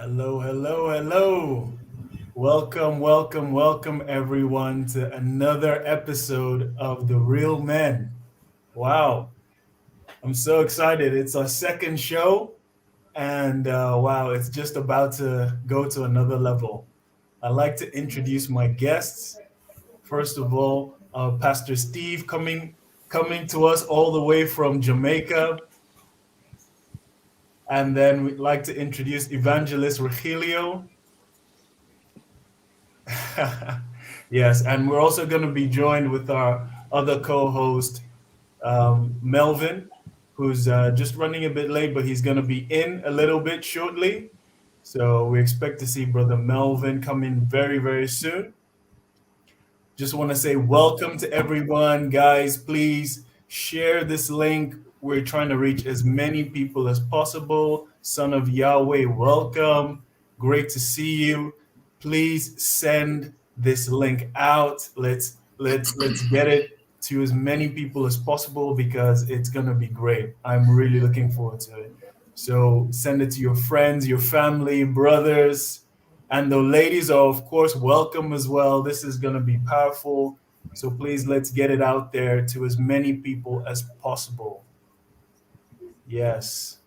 Hello, hello, hello. Welcome, everyone to another episode of The Real Men. Wow, I'm so excited. It's our second show, and wow, it's just about to go to another level. I'd like to introduce my guests. First of all, Pastor Steve coming to us all the way from Jamaica. And then we'd like to introduce Evangelist Regilio. Yes, and we're also going to be joined with our other co-host, Melvin, who's just running a bit late, but he's going to be in a little bit shortly. So we expect to see Brother Melvin come in very, very soon. Just want to say welcome to everyone, guys. Please share this link. We're trying to reach as many people as possible. Son of Yahweh, welcome. Great to see you. Please send this link out. Let's get it to as many people as possible because it's gonna be great. I'm really looking forward to it. So send it to your friends, your family, brothers, and the ladies are, of course, welcome as well. This is going to be powerful. So please, let's get it out there to as many people as possible. Yes.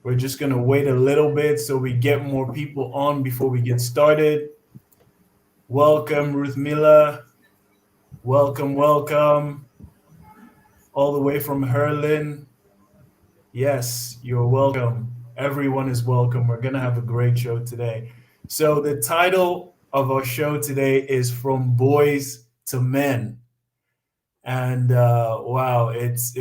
We're just going to wait a little bit so we get more people on before we get started. Welcome, Ruth Miller. Welcome. All the way from Herlin. Yes, you're welcome. Everyone is welcome. We're going to have a great show today. So, the title of our show today is From Boys to Men. And wow, it's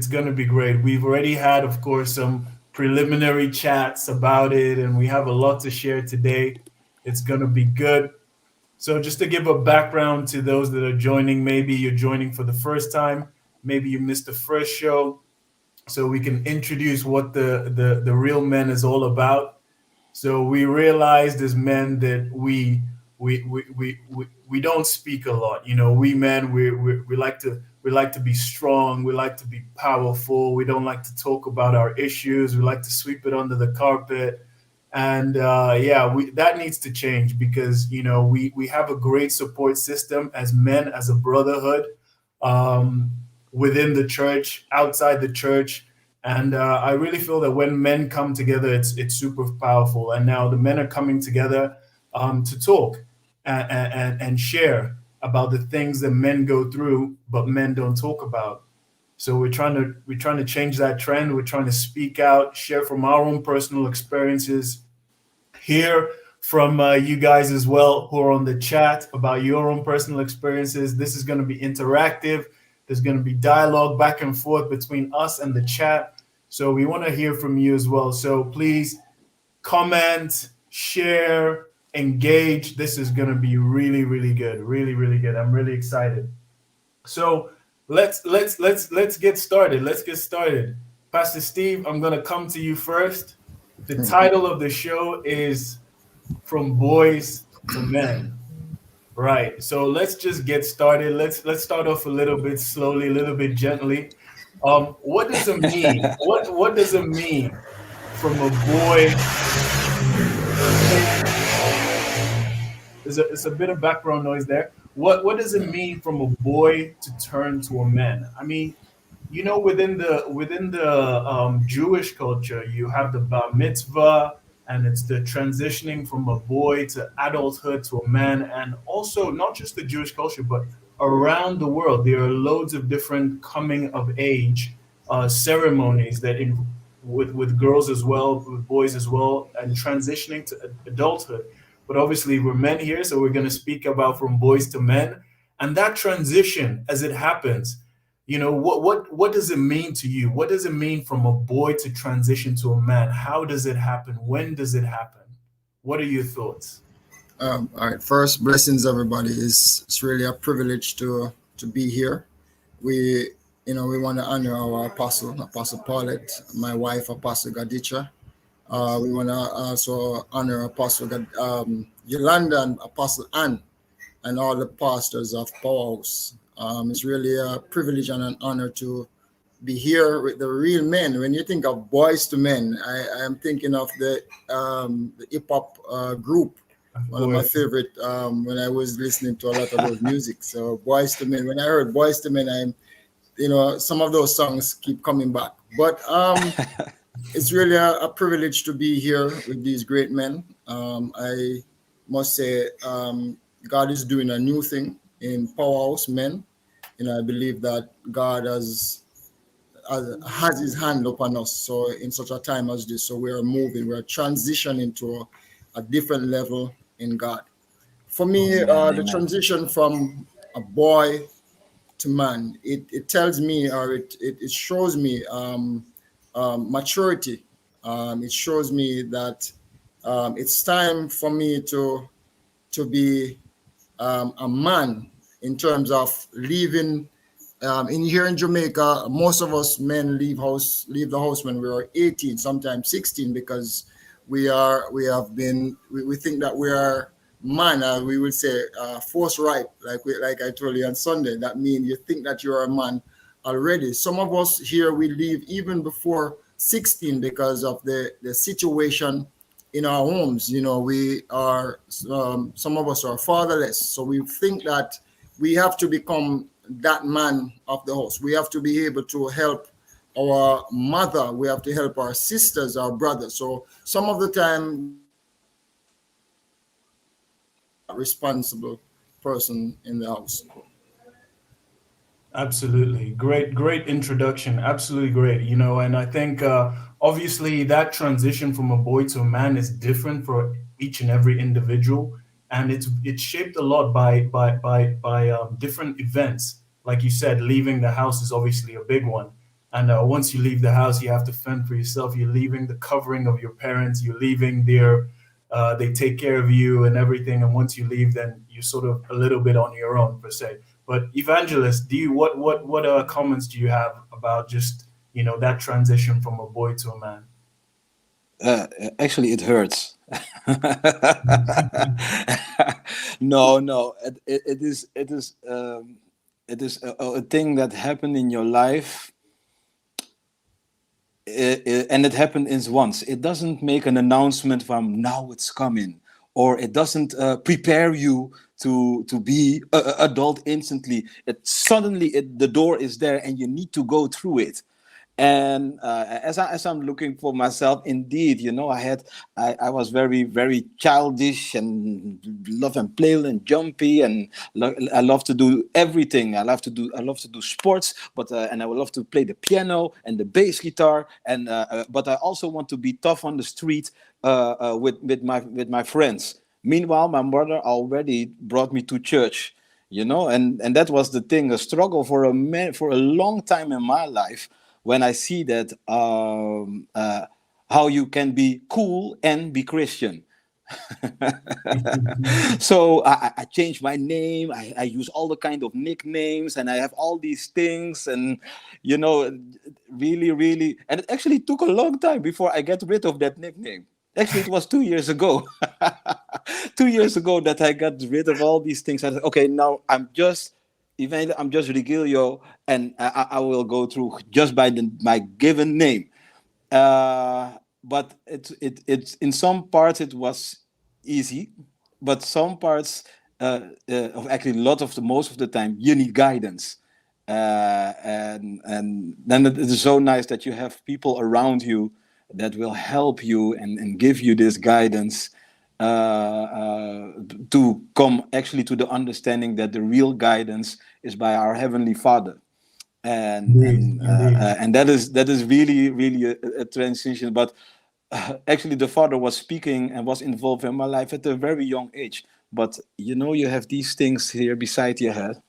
going to be great. We've already had, of course, some preliminary chats about it, and we have a lot to share today. It's going to be good. So, just to give a background to those that are joining, maybe you're joining for the first time, maybe you missed the first show, so we can introduce what the real men is all about. So we realized as men that we don't speak a lot. You know, we men we like to be strong. We like to be powerful. We don't like to talk about our issues. We like to sweep it under the carpet. And yeah, that needs to change because we have a great support system as men, as a brotherhood, um, within the church, outside the church, and I really feel that when men come together, it's super powerful. And now the men are coming together to talk and share about the things that men go through, but men don't talk about. So we're trying to change that trend. We're trying to speak out, share from our own personal experiences, hear from you guys as well who are on the chat about your own personal experiences. This is going to be interactive. There's going to be dialogue back and forth between us and the chat. So we want to hear from you as well. So please comment, share, engage. This is going to be really, really good. Really, really good. I'm really excited. So let's get started. Let's get started. Pastor Steve, I'm going to come to you first. The title of the show is From Boys to Men. Right. So let's just get started. Let's start off a little bit slowly, a little bit gently. What does it mean? What does it mean from a boy? There's a bit of background noise there. What does it mean from a boy to turn to a man? I mean, within the Jewish culture, you have the bar mitzvah, and it's the transitioning from a boy to adulthood to a man, and also not just the Jewish culture, but around the world, there are loads of different coming of age ceremonies that with girls as well, with boys as well, and transitioning to adulthood. But obviously, we're men here, so we're going to speak about from boys to men, and that transition as it happens. What does it mean to you? What does it mean from a boy to transition to a man? How does it happen? When does it happen? What are your thoughts? All right. First, blessings, everybody. It's really a privilege to be here. We we want to honor our Apostle Paulette, my wife, Apostle Gadicha. We want to also honor Yolanda and Apostle Ann and all the pastors of Powerhouse. It's really a privilege and an honor to be here with the real men. When you think of Boys to Men, I am thinking of the hip hop group. One of my favorite when I was listening to a lot of those music. So Boys to Men. When I heard Boys to Men, some of those songs keep coming back. But it's really a privilege to be here with these great men. I must say, God is doing a new thing in Powerhouse Men. I believe that God has his hand upon us. So in such a time as this, so we are moving, we are transitioning to a different level in God. For me, the transition from a boy to man, it tells me, or it shows me maturity. It shows me that it's time for me to be a man in terms of leaving. In here in Jamaica, most of us men leave the house when we are 18, sometimes 16, because we think that we are man. We would say force right, like I told you on Sunday. That means you think that you are a man already. Some of us here we leave even before 16 because of the situation in our homes. We are some of us are fatherless, so we think that we have to become that man of the house. We have to be able to help our mother. We have to help our sisters, our brothers. So some of the time, responsible person in the house. Absolutely. Great introduction. Absolutely great. And I think obviously that transition from a boy to a man is different for each and every individual. And it's shaped a lot by different events. Like you said, leaving the house is obviously a big one. And once you leave the house, you have to fend for yourself. You're leaving the covering of your parents. You're leaving they take care of you and everything. And once you leave, then you're sort of a little bit on your own per se. But Evangelist, what comments do you have about just that transition from a boy to a man? Actually, it hurts. No. It is a thing that happened in your life, and it happened is once. It doesn't make an announcement from now it's coming, or it doesn't prepare you to be adult instantly. It suddenly the door is there and you need to go through it. And as I'm looking for myself, indeed, I was very, very childish and love and play and jumpy, and I love to do everything. I love to do sports, but and I would love to play the piano and the bass guitar, and but I also want to be tough on the street with my friends. Meanwhile, my mother already brought me to church, and that was the thing, a struggle for a man for a long time in my life, when I see that how you can be cool and be Christian. So I changed my name. I use all the kind of nicknames, and I have all these things, and really, and it actually took a long time before I get rid of that nickname. Actually, it was 2 years ago. 2 years ago that I got rid of all these things. I said, okay, now I'm just Regilio, and I will go through just by my given name. But it's in some parts it was easy, but some parts of actually most of the time you need guidance. And then it is so nice that you have people around you that will help you and give you this guidance to come actually to the understanding that the real guidance is by our Heavenly Father. And that is really a transition. But actually the Father was speaking and was involved in my life at a very young age. But you have these things here beside your head,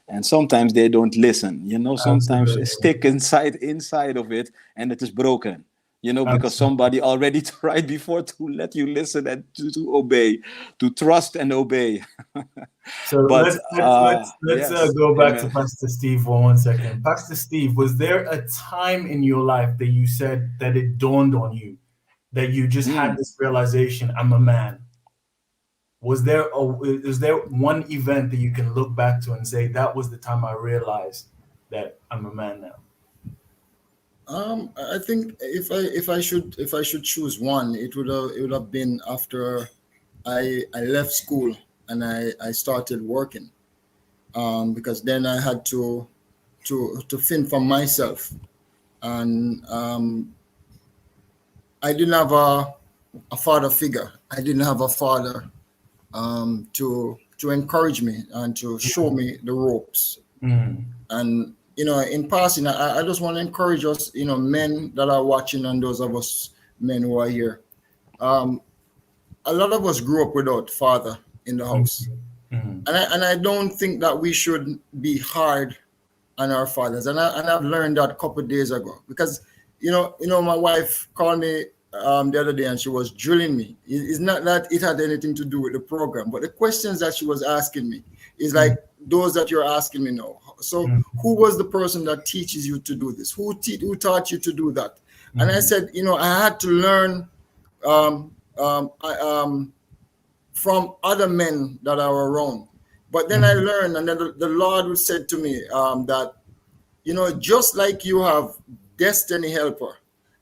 and sometimes they don't listen. Sometimes they stick inside of it, and it is broken. Because somebody already tried before to let you listen and to obey, to trust and obey. So but let's go back to Pastor Steve for 1 second. Pastor Steve, was there a time in your life that you said that it dawned on you that you just had this realization, I'm a man? Is there one event that you can look back to and say that was the time I realized that I'm a man now? I think if I should choose one, it would have been after I left school and I started working. Because then I had to fend for myself, and I didn't have a father figure. I didn't have a father to encourage me and to show me the ropes. Mm. And in passing, I just want to encourage us, men that are watching, and those of us men who are here. Um, a lot of us grew up without father in the Mm. house, Mm. and I don't think that we should be hard on our fathers. And I've learned that a couple of days ago, because my wife called me the other day and she was drilling me. It's not that it had anything to do with the program, but the questions that she was asking me is like those that you're asking me now. So Mm. who was the person that teaches you to do this? Who taught you to do that? And I Mm. said, I had to learn um, I, from other men that are around. But then I Mm. learned, and then the Lord said to me that, just like you have destiny helper,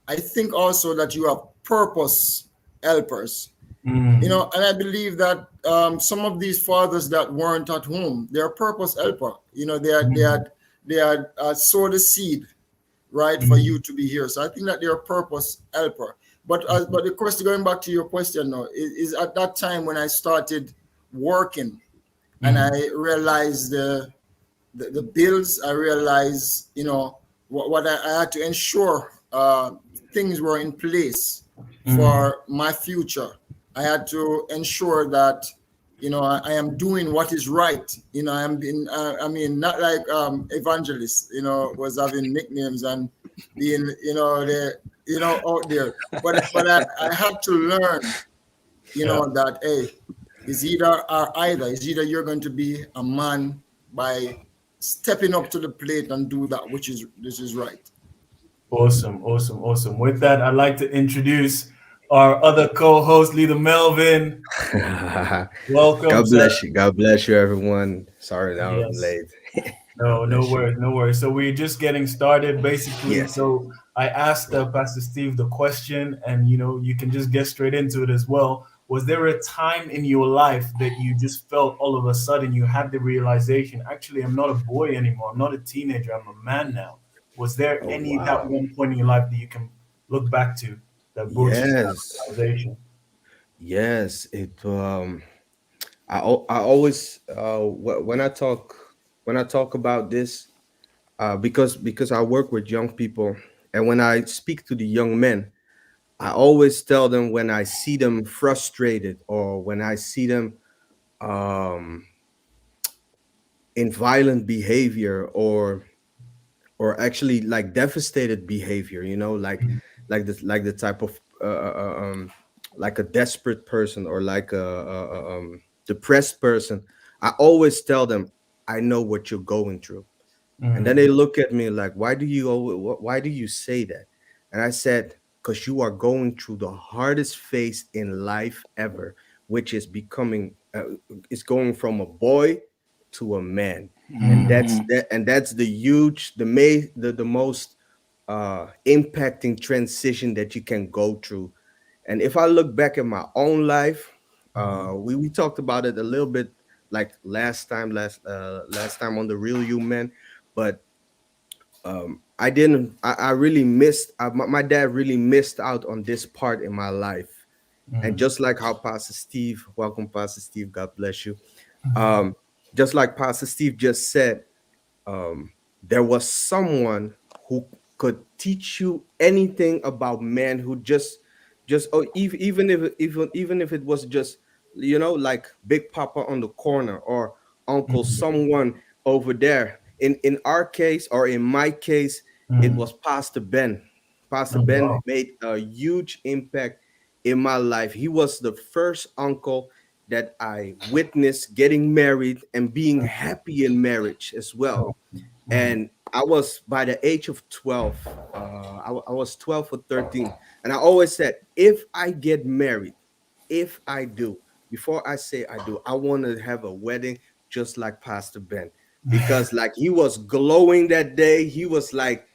I think also that you have purpose helpers. Mm. And I believe that some of these fathers that weren't at home, they're purpose helper. They had sowed the seed, right, for Mm. you to be here. So I think that they're a purpose helper. Mm. But the question, going back to your question now, is at that time when I started working, and I Mm. realized the bills. I realized, what I had to ensure things were in place Mm. for my future. I had to ensure that, I am doing what is right. I am being, I mean, not like evangelist, was having nicknames and being, out there. But I had to learn, Yeah. that, hey, is either or either. Is either you're going to be a man by stepping up to the plate and do that, which is this is right. Awesome, awesome, awesome. With that, I'd like to introduce our other co-host, Leader Melvin. Welcome, God sir. bless you. God bless you, everyone. Sorry that I'm Yes. late. God No, no bless you. worries, no worries. So we're just getting started, basically. Yes. So I asked Pastor Steve the question, and you can just get straight into it as well. Was there a time in your life that you just felt all of a sudden you had the realization, actually, I'm not a boy anymore. I'm not a teenager. I'm a man now. Was there Oh any that wow. one point in your life that you can look back to that brought you to that Yes. realization? Yes. I always when I talk about this because I work with young people, and when I speak to the young men, I always tell them when I see them frustrated or when I see them um in violent behavior or actually like devastated behavior, like the type of like a desperate person or like a depressed person. I always tell them, I know what you're going through. And then Mm. they look at me like, why do you say that? And I said, because you are going through the hardest phase in life ever, which is becoming is going from a boy to a man. And Mm. that's the huge the most impacting transition that you can go through. And if I look back at my own life, we talked about it a little bit like last time on the Real You Man, but I didn't. I really missed. My dad really missed out on this part in my life. And Mm. just like how Pastor Steve, welcome Pastor Steve, God bless you. Um, just like Pastor Steve just said, there was someone who could teach you anything about man who just oh, even if it was just like Big Papa on the corner or Uncle Mm. someone over there. In our case or in my case, it Mm. was Pastor Ben. Pastor Oh, Ben wow. made a huge impact in my life. He was the first uncle that I witnessed getting married and being happy in marriage as well. Oh. Mm. And I was by the age of 12, I was 12 or 13. And I always said, if I get married, if I do, before I say I do, I want to have a wedding just like Pastor Ben. Because like he was glowing that day. He was like,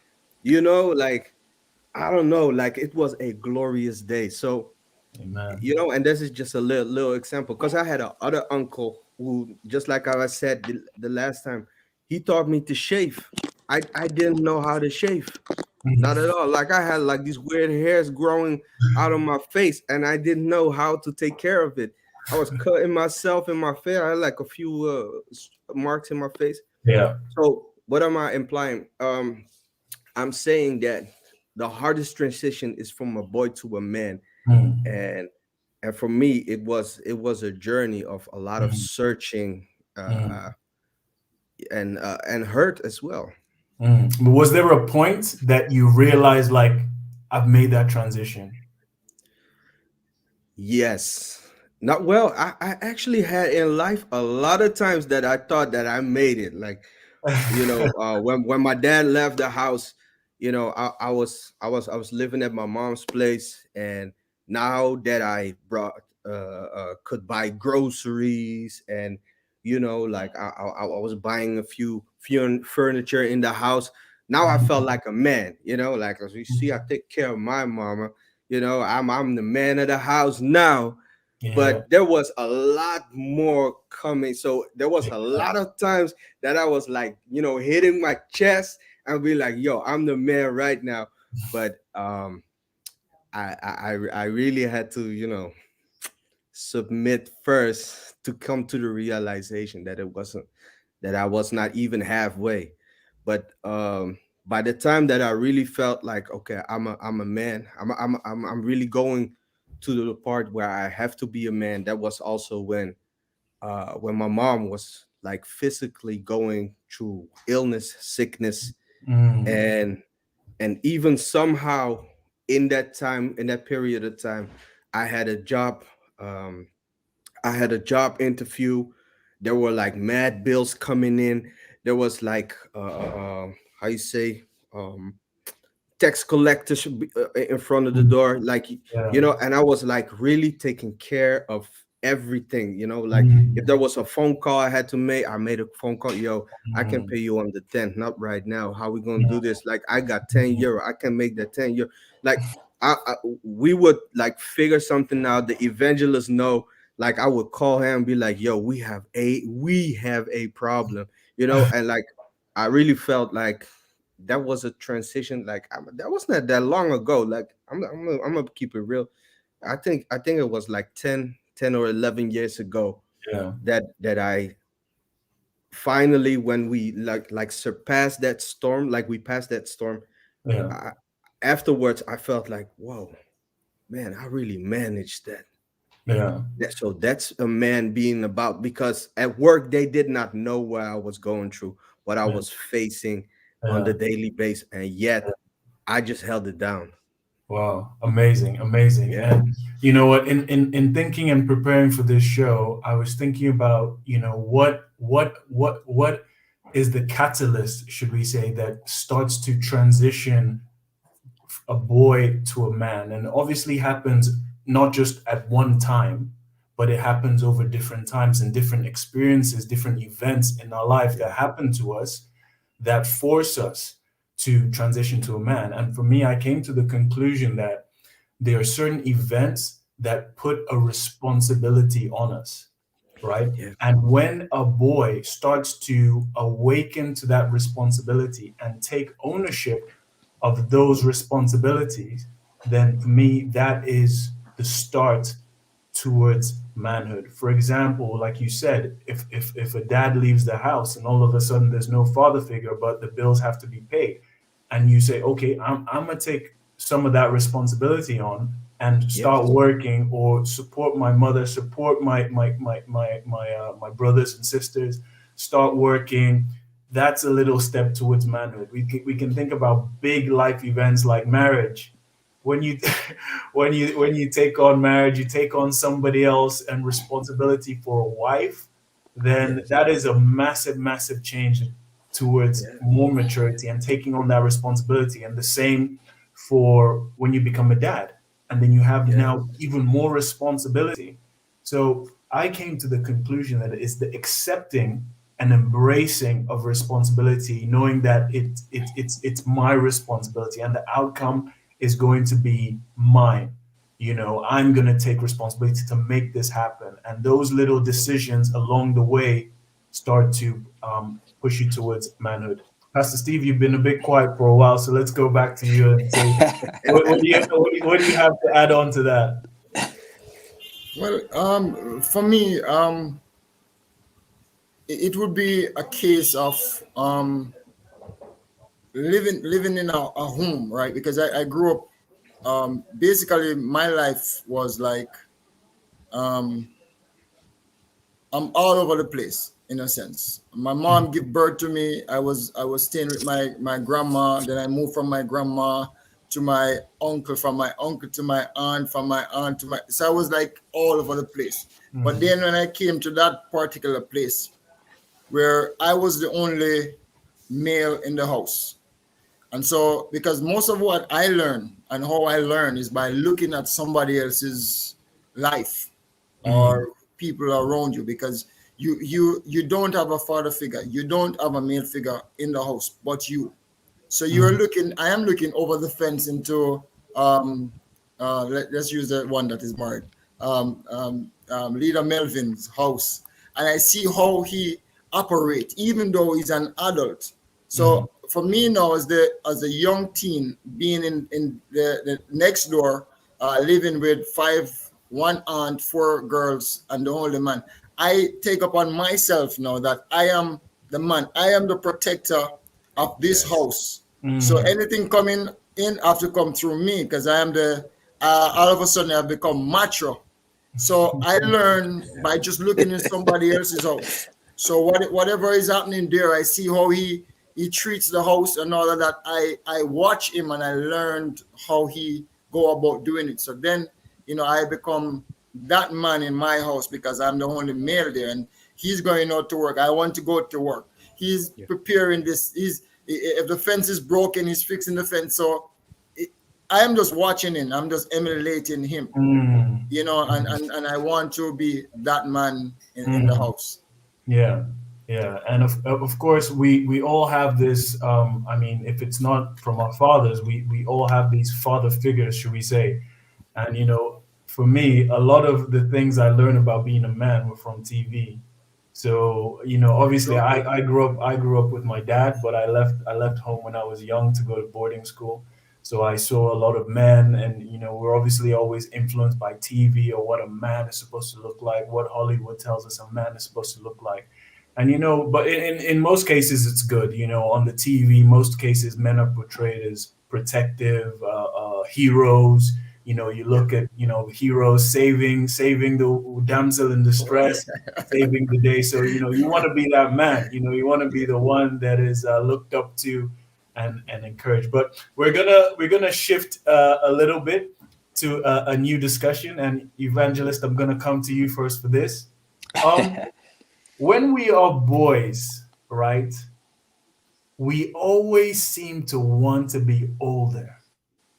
I don't know, like it was a glorious day. So Amen. and this is just a little example, because I had a other uncle who, just like I said the last time, he taught me to shave. I didn't know how to shave, not at all. Like I had like these weird hairs growing out of my face, and I didn't know how to take care of it. I was cutting myself in my face. I had like a few marks in my face. Yeah. So what am I implying? I'm saying that the hardest transition is from a boy to a man, Mm, and for me it was a journey of a lot of mm, searching, mm, and hurt as well. mm. But was there a point that you realized, like, I've made that transition? Yes. Not well. I actually had in life a lot of times that I thought that I made it. Like, when my dad left the house, I was living at my mom's place, and now that I brought could buy groceries, and like I was buying a few furniture in the house. Now I felt like a man, like, as you see, I take care of my mama. I'm the man of the house now. Yeah. But there was a lot more coming. So there was a lot of times that I was like, hitting my chest and be like, yo, I'm the man right now. But I really had to, submit first to come to the realization that it wasn't that I was not even halfway. But by the time that I really felt like, okay, I'm a man, I'm really going to the part where I have to be a man. That was also when my mom was like physically going through illness, sickness, Mm, and even somehow in that time, in that period of time, I had a job. Um, I had a job interview. There were like mad bills coming in. There was like how you say, um, tax collectors in front of the door, like, yeah. and I was like really taking care of everything. Like if Mm, there was a phone call I had to make, I made a phone call. Yo, I can mm, pay you on the 10th, not right now. How we gonna do mm, this? Like, I got 10 euro, I can make that 10 euro. Like, we would like figure something out. The evangelist know, like, I would call him and be like, yo, we have a problem, and like I really felt like that was a transition. Like, that was not that long ago. Like, I'm gonna keep it real. I think it was like 10 or 11 years ago yeah. that I finally, when we like surpassed that storm, like we passed that storm. Yeah. I, Afterwards, I felt like, whoa, man, I really managed that. Yeah. So that's a man being about, because at work they did not know what I was going through, what I Yeah. was facing on Yeah. the daily basis, and yet I just held it down. Wow, amazing, amazing. Yeah. And you know what, in thinking and preparing for this show, I was thinking about, what is the catalyst, should we say, that starts to transition a boy to a man. And obviously happens not just at one time, but it happens over different times and different experiences, different events in our life that happen to us that force us to transition to a man. And for me, I came to the conclusion that there are certain events that put a responsibility on us, right? Yeah. And when a boy starts to awaken to that responsibility and take ownership of those responsibilities, then for me, that is the start towards manhood. For example, like you said, if a dad leaves the house and all of a sudden there's no father figure, but the bills have to be paid, and you say, okay, I'm gonna take some of that responsibility on and start Yes. working or support my mother, support my brothers and sisters, start working. That's a little step towards manhood. We can think about big life events like marriage. When you when you take on marriage, you take on somebody else and responsibility for a wife, then Yes. that is a massive, massive change towards Yeah. more maturity and taking on that responsibility. And the same for when you become a dad, and then you have Yeah. now even more responsibility. So I came to the conclusion that it's the accepting and embracing of responsibility, knowing that it's my responsibility and the outcome is going to be mine. You know, I'm going to take responsibility to make this happen. And those little decisions along the way start to push you towards manhood. Pastor Steve, you've been a bit quiet for a while, so let's go back to you and say, what do you have to add on to that? Well, for me, it would be a case of living in a home, right? Because I grew up. Basically, my life was like I'm all over the place in a sense. My mom gave birth to me. I was staying with my grandma. Then I moved from my grandma to my uncle, from my uncle to my aunt, from my aunt to my. So I was like all over the place. But then when I came to that particular place, where I was the only male in the house. And so, because most of what I learn and how I learn is by looking at somebody else's life or people around you, because you don't have a father figure, you don't have a male figure in the house, but you. So I am looking over the fence into, let's use the one that is married, Leader Melvin's house, and I see how he operates, even though he's an adult. So for me now, as a young teen, being in the next door, living with one aunt, 4 girls, and the only man, I take upon myself now that I am the man, I am the protector of this house. So anything coming in have to come through me, because I am all of a sudden I've become macho. So I learn by just looking in somebody else's house. So whatever is happening there, I see how he treats the house and all of that. I watch him and I learned how he go about doing it. So then, I become that man in my house, because I'm the only male there, and he's going out to work. I want to go to work. He's preparing this. If the fence is broken, he's fixing the fence. So I am just watching him. I'm just emulating him, and I want to be that man in the house. Yeah. And of course, we all have this. I mean, if it's not from our fathers, we all have these father figures, should we say. And, for me, a lot of the things I learned about being a man were from TV. So, obviously I grew up with my dad, but I left home when I was young to go to boarding school. So I saw a lot of men, and, we're obviously always influenced by TV or what a man is supposed to look like, what Hollywood tells us a man is supposed to look like. And, but in most cases, it's good. On the TV, most cases, men are portrayed as protective heroes. You look at, heroes saving the damsel in distress, saving the day. So, you want to be that man. You want to be the one that is looked up to and encouraged. But we're gonna shift a little bit to a new discussion. And Evangelist, I'm gonna come to you first for this. When we are boys, right, we always seem to want to be older.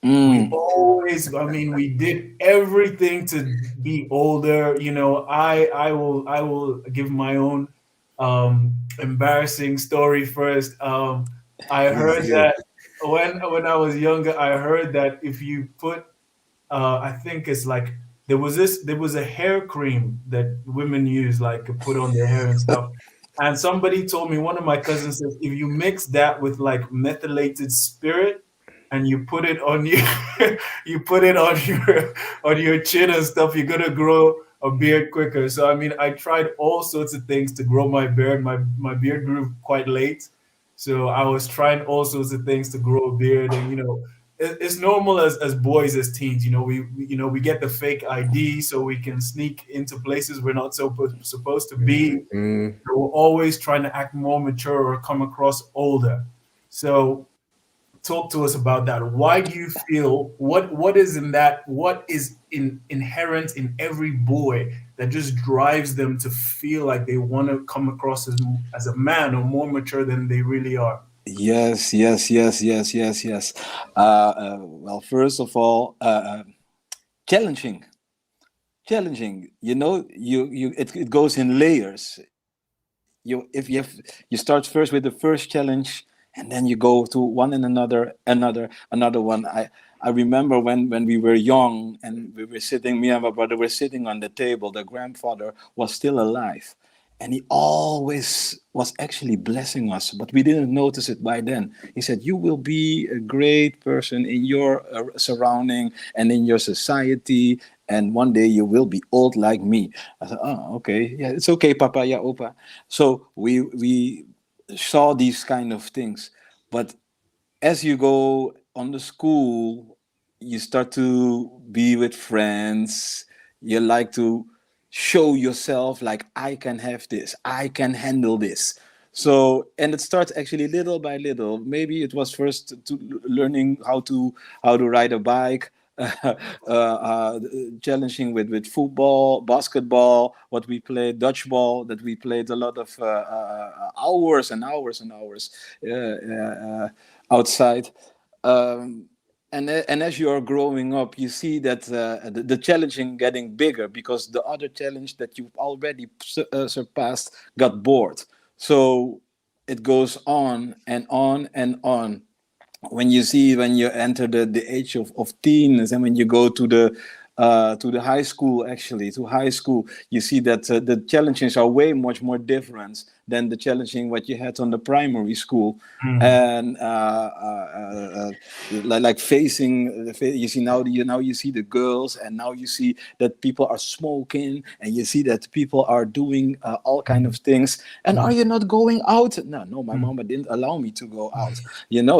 We always, we did everything to be older. I will give my own embarrassing story first. I heard that when I was younger, I heard that if you put, I think it's like, there was a hair cream that women use, like to put on their hair and stuff. And somebody told me, one of my cousins says, if you mix that with like methylated spirit and you put it on your chin and stuff, you're gonna grow a beard quicker. So I tried all sorts of things to grow my beard. My beard grew quite late. So I was trying all sorts of things to grow a beard, and it's normal as boys, as teens. We get the fake ID so we can sneak into places we're not supposed to be. We're always trying to act more mature or come across older. So talk to us about that. Why do you feel what is inherent in every boy that just drives them to feel like they want to come across as a man or more mature than they really are? Yes. Well, first of all, challenging. It goes in layers. You start first with the first challenge, and then you go to one and another one. I remember when we were young and we were sitting, me and my brother were sitting on the table. The grandfather was still alive, and he always was actually blessing us, but we didn't notice it by then. He said, "You will be a great person in your surrounding and in your society, and one day you will be old like me." I said, "Oh, okay, yeah, it's okay, Papa, yeah, Opa." So we saw these kind of things, but as you go on the school, you start to be with friends. You like to show yourself, like, I can have this, I can handle this. So, and it starts actually little by little. Maybe it was first to learning how to ride a bike, challenging with football, basketball, what we played, dodgeball, that we played a lot of hours and hours and hours outside. And as you are growing up, you see that the challenging getting bigger, because the other challenge that you've already surpassed got bored. So it goes on and on and on. When you see, when you enter the age of teens, and when you go to the high school, actually to high school, you see that the challenges are way much more different than the challenging what you had on the primary school. And like facing you see now you see the girls, and now you see that people are smoking, and you see that people are doing all kind of things. And are you not going out? No, my mama didn't allow me to go out,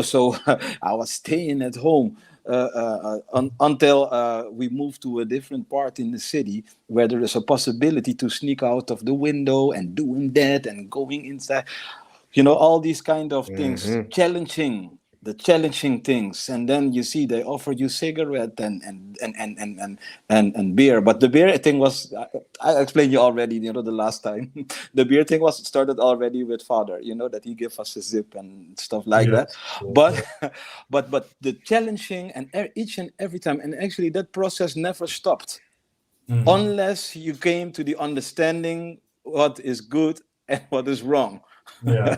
so I was staying at home until we moved to a different part in the city, where there is a possibility to sneak out of the window and doing that and going inside, all these kind of things, Mhm. challenging things. And then you see they offer you cigarette and beer. But the beer thing was, I explained you already, the last time. The beer thing was started already with father, that he gave us a zip and stuff like that. Yes. But but the challenging, and each and every time, and actually that process never stopped, Mm. unless you came to the understanding what is good and what is wrong. Yeah.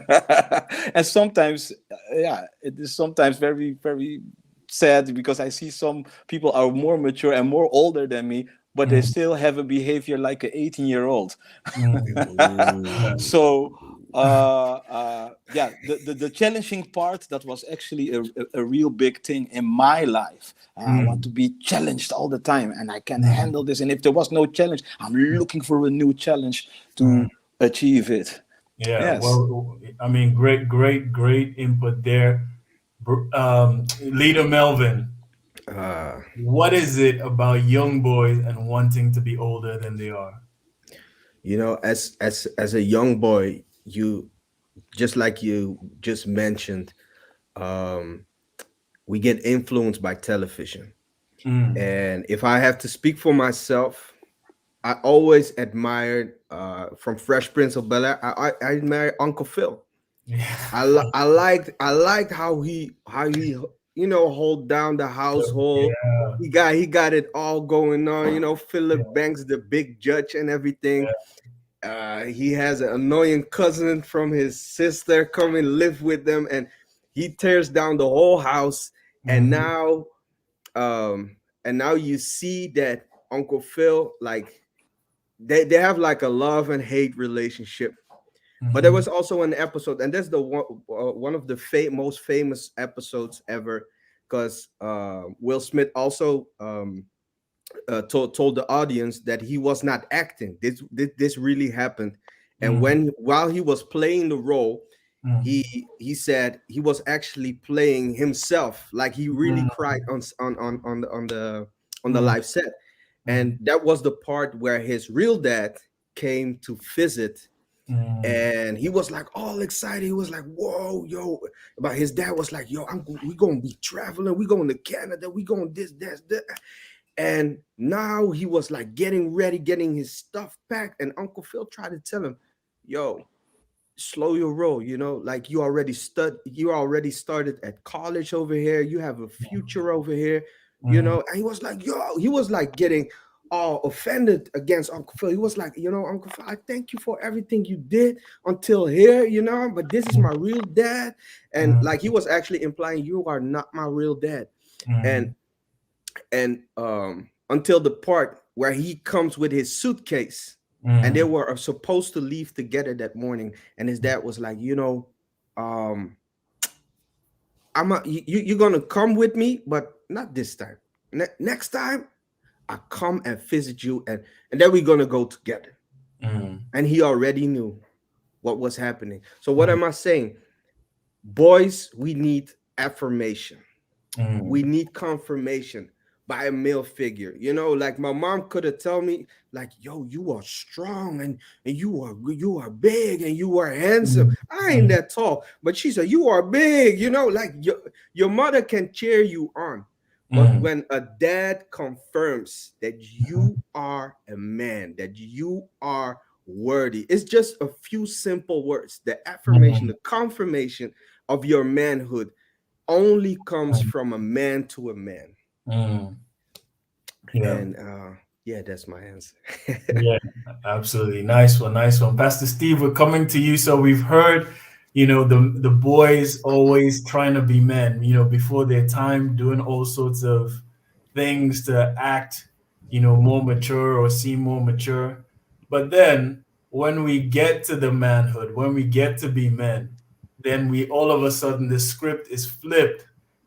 And sometimes, yeah, it is sometimes very, very sad, because I see some people are more mature and more older than me, but they Mm. still have a behavior like an 18-year-old. Mm. Ooh. So yeah, the challenging part, that was actually a real big thing in my life. I want to Mm. be challenged all the time, and I can Mm. handle this, and if there was no challenge, I'm looking for a new challenge Mm. to achieve it. Yeah. Yes. Well, I mean, great input there. Leader Melvin, Uh, what is it about young boys and wanting to be older than they are? as a young boy, you, just like you just mentioned, um, we get influenced by television. Mm. And if I have to speak for myself, I always admired from Fresh Prince of Bel Air. I admired Uncle Phil. Yeah. I liked how he hold down the household. Yeah. He got it all going on. Yeah. Philip Banks, the big judge, and everything. Yeah. He has an annoying cousin from his sister come and live with them, and he tears down the whole house. And Mhm. now, you see that Uncle Phil, like, they have like a love and hate relationship. But there Mhm. was also an episode, and that's the one of the most famous episodes ever, because Will Smith also told the audience that he was not acting. This really happened, and Mm. while he was playing the role, Mm. he said he was actually playing himself, like he really Mm. cried on the Mm. live set, and Mm. that was the part where his real dad came to visit, Mm. and he was like all excited. He was like, "Whoa, yo!" But his dad was like, "Yo, we gonna be traveling. We going to Canada. We going this, that." And now he was like getting ready, getting his stuff packed, and Uncle Phil tried to tell him, "Yo, slow your roll. Like you already started at college over here. You have a future over here. Mm. And he was like, yo, he was like getting all offended against Uncle Phil. He was like, Uncle Phil, I thank you for everything you did until here, but this is my real dad. And Mm. like he was actually implying, you are not my real dad. And Mm. and until the part where he comes with his suitcase, and they were supposed to leave together that morning, and his dad was like, um you're gonna come with me, but not this time. Next time I come and visit you, and then we're gonna go together. And he already knew what was happening. So what am I saying? Boys, we need affirmation. We need confirmation by a male figure. Like my mom could have told me, like, yo, you are strong, and you are big, and you are handsome. I ain't that tall, but she said, you are big, like your mother can cheer you on. But when a dad confirms that you are a man, that you are worthy, it's just a few simple words. The affirmation, the confirmation of your manhood only comes from a man to a man. Yeah. And yeah, that's my answer. Yeah, absolutely. Nice one, nice one. Pastor Steve, we're coming to you. So we've heard, the boys always trying to be men, before their time, doing all sorts of things to act, more mature or seem more mature. But then when we get to the manhood, when we get to be men, then we all of a sudden the script is flipped,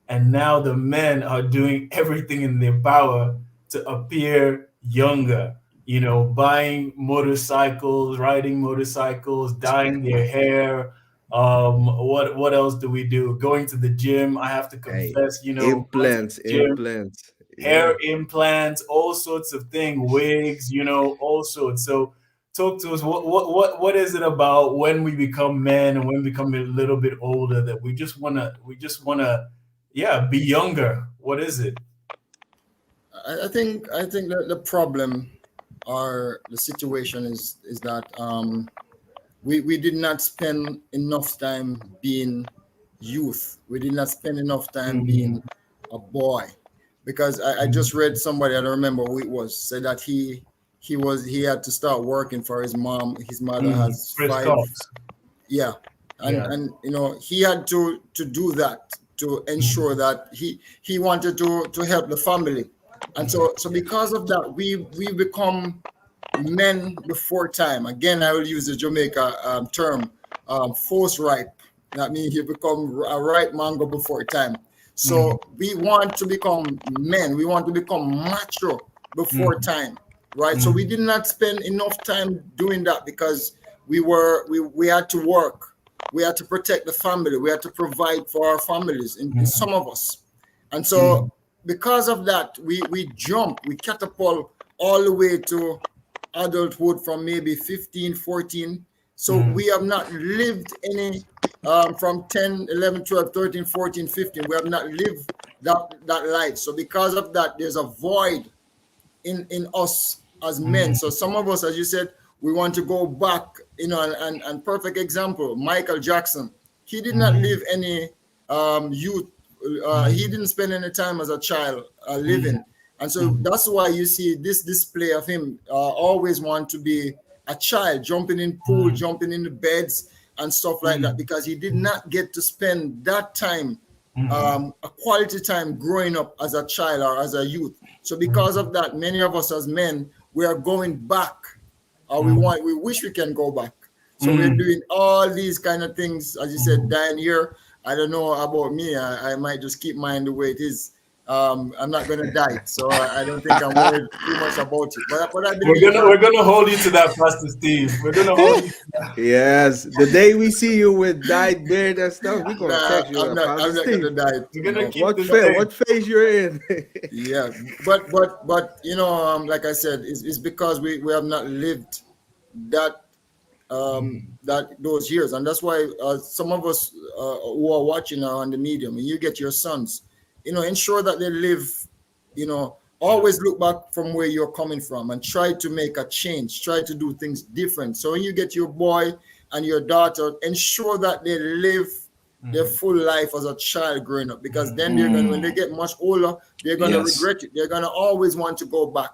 and now the men are doing everything in their power to appear younger, buying motorcycles, riding motorcycles, dyeing their hair. What else do we do? Going to the gym. I have to Hey, confess, going to implants, the gym, implants. hair Yeah. implants, all sorts of things, wigs, all sorts. So talk to us. What is it about when we become men and when we become a little bit older that we just wanna yeah, be younger? What is it? I think that the problem or the situation is that we did not spend enough time being youth. We did not spend enough time being a boy, because I just read somebody, I don't remember who it was, said that he had to start working for his mom. His mother has Chris five. Cox. Yeah, and Yeah. and he had to do that to ensure that he wanted to help the family. And so because of that, we become men before time. Again, I will use the Jamaica term, force ripe. That means you become a ripe mango before time. So we want to become men. We want to become mature before time, right? So we did not spend enough time doing that because we had to work. We had to protect the family. We had to provide for our families, in some of us. And so because of that, we catapult all the way to adulthood from maybe 15, 14. So we have not lived any from 10, 11, 12, 13, 14, 15. We have not lived that life. So because of that, there's a void in us as men. So some of us, as you said, we want to go back, and perfect example, Michael Jackson. He did not live any youth. He didn't spend any time as a child living. And so that's why you see this display of him always want to be a child, jumping in pool, jumping in the beds and stuff like that, because he did not get to spend that time, a quality time growing up as a child or as a youth. So because of that, many of us as men, we are going back, or we wish we can go back. So we're doing all these kind of things, as you said, dying here. I don't know about me. I might just keep mine the way it is. I'm not going to die, so I don't think I'm worried too much about it. But I believe We're gonna hold you to that, Pastor Steve. We're gonna hold you. Yes, the day we see you with dyed beard and stuff, we're gonna text you. I'm not going to die. We're gonna keep What this phase? thing. What phase you're in? Yeah, but like I said, it's because we have not lived that those years, and that's why some of us who are watching are on the medium. When you get your sons, ensure that they live, always look back from where you're coming from and try to make a change, try to do things different. So when you get your boy and your daughter, ensure that they live their full life as a child growing up, because then they're going, when they get much older, they're going to regret it. They're going to always want to go back,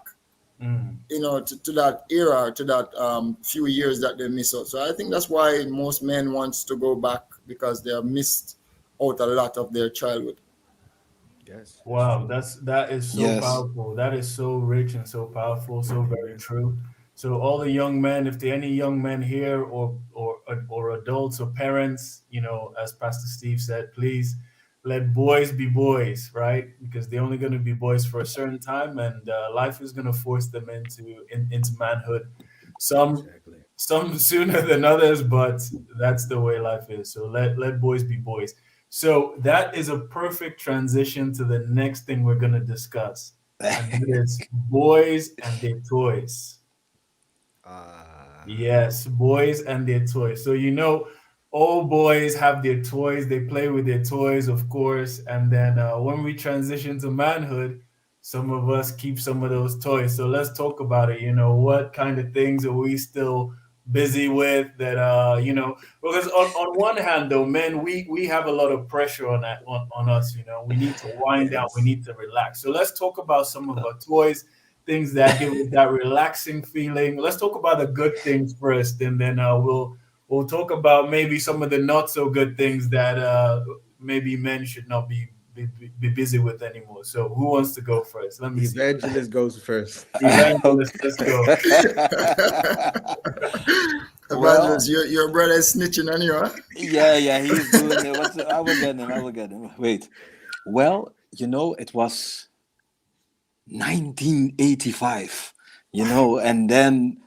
to that era, to that few years that they miss out. So I think that's why most men wants to go back, because they have missed out a lot of their childhood. Yes, that's Wow, true. that is so Yes. powerful. That is so rich and so powerful, so very Amen. true. So all the young men, if there are any young men here or adults or parents, as Pastor Steve said, please let boys be boys, right? Because they're only going to be boys for a certain time, and life is going to force them into manhood. Some Exactly. some sooner than others, but that's the way life is. So let boys be boys. So that is a perfect transition to the next thing we're going to discuss, and that is boys and their toys. Ah, Yes, boys and their toys. So all boys have their toys. They play with their toys, of course. And then when we transition to manhood, some of us keep some of those toys. So let's talk about it. What kind of things are we still busy with that because on one hand though, men, we have a lot of pressure on us. We need to wind down, we yes. need to relax. So let's talk about some of our toys, things that give us that relaxing feeling. Let's talk about the good things first, and then we'll talk about maybe some of the not so good things that maybe men should not be busy with anymore. So who wants to go first? Let me see. Evangelist goes first. Evangelist, Okay. let's go. Well, Evangelist, your brother is snitching on you, huh? yeah, yeah, he's doing it. What's I will get him. I will get him. Wait. Well, it was 1985. And then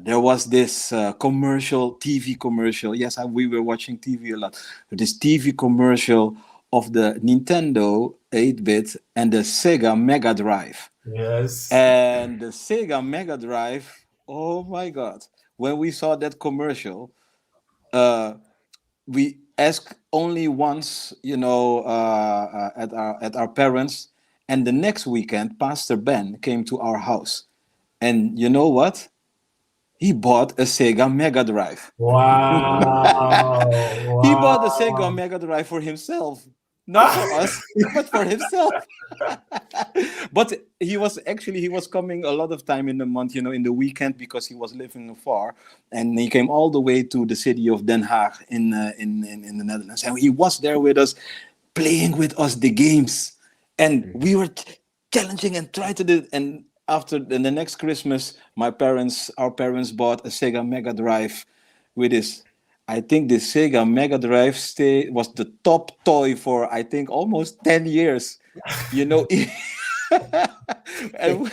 there was this TV commercial. Yes, we were watching TV a lot. This TV commercial of the Nintendo 8-bit and the Sega Mega Drive. Yes. And the Sega Mega Drive, oh my God. When we saw that commercial, uh, we asked only once, at our parents. And the next weekend, Pastor Ben came to our house. And you know what? He bought a Sega Mega Drive. Wow. He bought a Sega Wow. Mega Drive for himself, not for us, but for himself. But he was coming a lot of time in the month, in the weekend, because he was living far, and he came all the way to the city of Den Haag in the Netherlands, and he was there with us, playing with us the games, and we were challenging and trying to do. And after the next Christmas, our parents bought a Sega Mega Drive with his. I think the Sega Mega Drive was the top toy for, I think, almost 10 years. You know, and,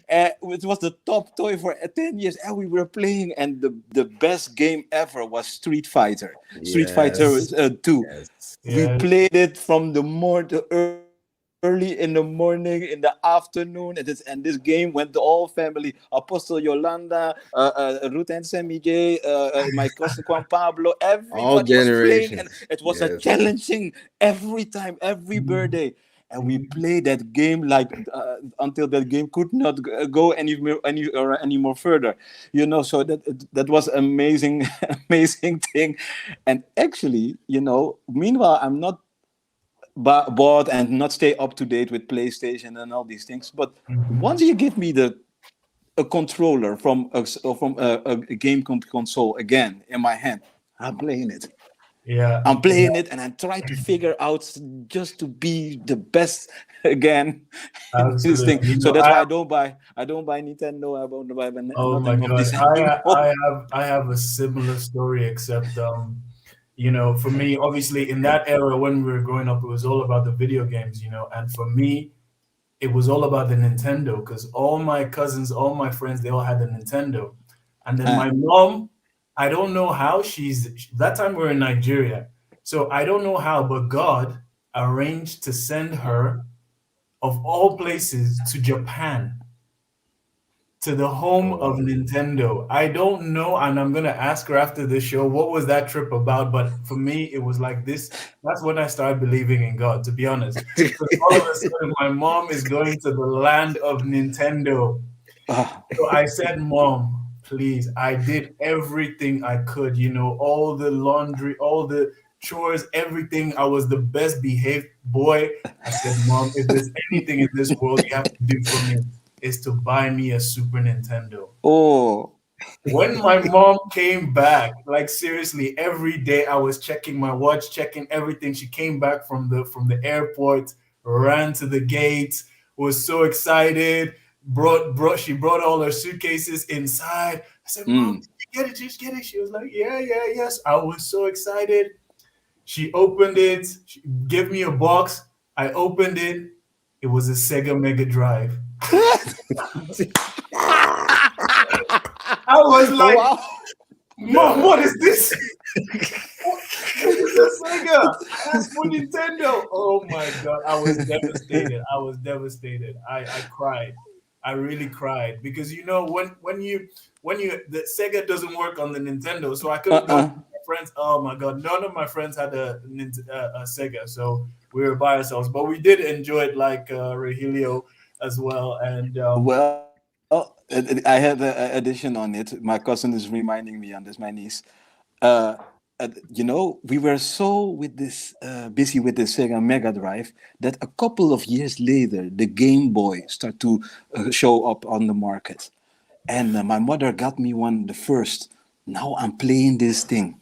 it was the top toy for 10 years, and we were playing, and the best game ever was Street Fighter Yes. 2. Yes. We Yes. played it from the early in the morning, in the afternoon, and this game went to all family. Apostle Yolanda, Ruth and Sammy J, my cousin Juan Pablo, All everybody was playing, and generations. it was a Yes. challenging every time, every birthday. And we played that game like until that game could not go any more further. So that was amazing, amazing thing. And actually, meanwhile, I'm not bought and not stay up to date with PlayStation and all these things. But once you give me a controller from a game console again in my hand, I'm playing it. Yeah. I'm playing it, and I'm trying to figure out just to be the best again in this thing. Absolutely. So that's why I don't buy Nintendo. I don't buy Oh my nothing of God. this I anymore. I have I have a similar story, except for me, obviously in that era when we were growing up, it was all about the video games, and for me, it was all about the Nintendo because all my cousins, all my friends, they all had the Nintendo. And then my mom, I don't know how that time we are in Nigeria. So I don't know how, but God arranged to send her, of all places, to Japan, to the home of Oh, Nintendo. I don't know, and I'm gonna ask her after the show what was that trip about. But for me, it was like this. That's when I started believing in God, to be honest. Because all of a sudden, my mom is going to the land of Nintendo. Ah, So I said, Mom, please. I did everything I could. All the laundry, all the chores, everything. I was the best behaved boy. I said, Mom, if there's anything in this world you have to do for me, is to buy me a Super Nintendo. oh, When my mom came back, like seriously, every day I was checking my watch, checking everything. She came back from the airport, ran to the gate, was so excited. She brought all her suitcases inside. I said, "Mom, Mm. did you get it? Did you get it?" She was like, "Yeah, yeah, yes." I was so excited. She opened it. She gave me a box. I opened it. It was a Sega Mega Drive. I was like, Wow. Mom, what is this? This is a Sega. I asked for Nintendo. Oh my god, I was devastated. I was devastated. I cried. I really cried because you know when you the Sega doesn't work on the Nintendo, so I couldn't go to Uh-uh. my friends. Oh my god, none of my friends had a Sega, so we were by ourselves. But we did enjoy it like Regilio as well, and Well, I had an addition on it. My cousin is reminding me on this, my niece. Uh, we were so with this busy with the Sega Mega Drive that a couple of years later, the Game Boy started to show up on the market, and my mother got me one the first. Now I'm playing this thing,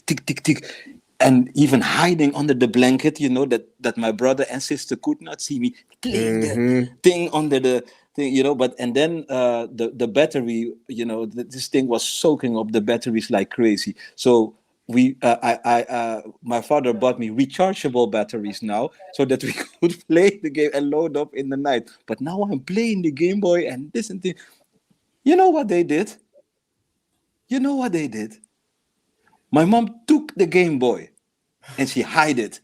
tick tick tick, and even hiding under the blanket, that my brother and sister could not see me playing that Mm-hmm. thing under the thing, but and then the battery, this thing was soaking up the batteries like crazy. So we my father bought me rechargeable batteries now so that we could play the game and load up in the night. But now I'm playing the Game Boy and this and thing. You know what they did? You know what they did? My mom took the Game Boy and she hid it,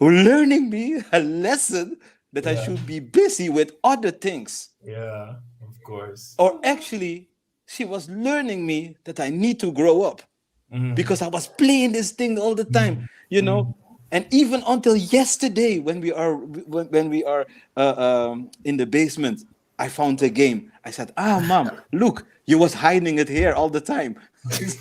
learning me a lesson that I yeah, should be busy with other things. yeah, of course. Or actually, she was learning me that I need to grow up Mm, because I was playing this thing all the time, mm, you know. mm. And even until yesterday, when we are in the basement, I found a game. I said, "Ah, mom, look, you was hiding it here all the time."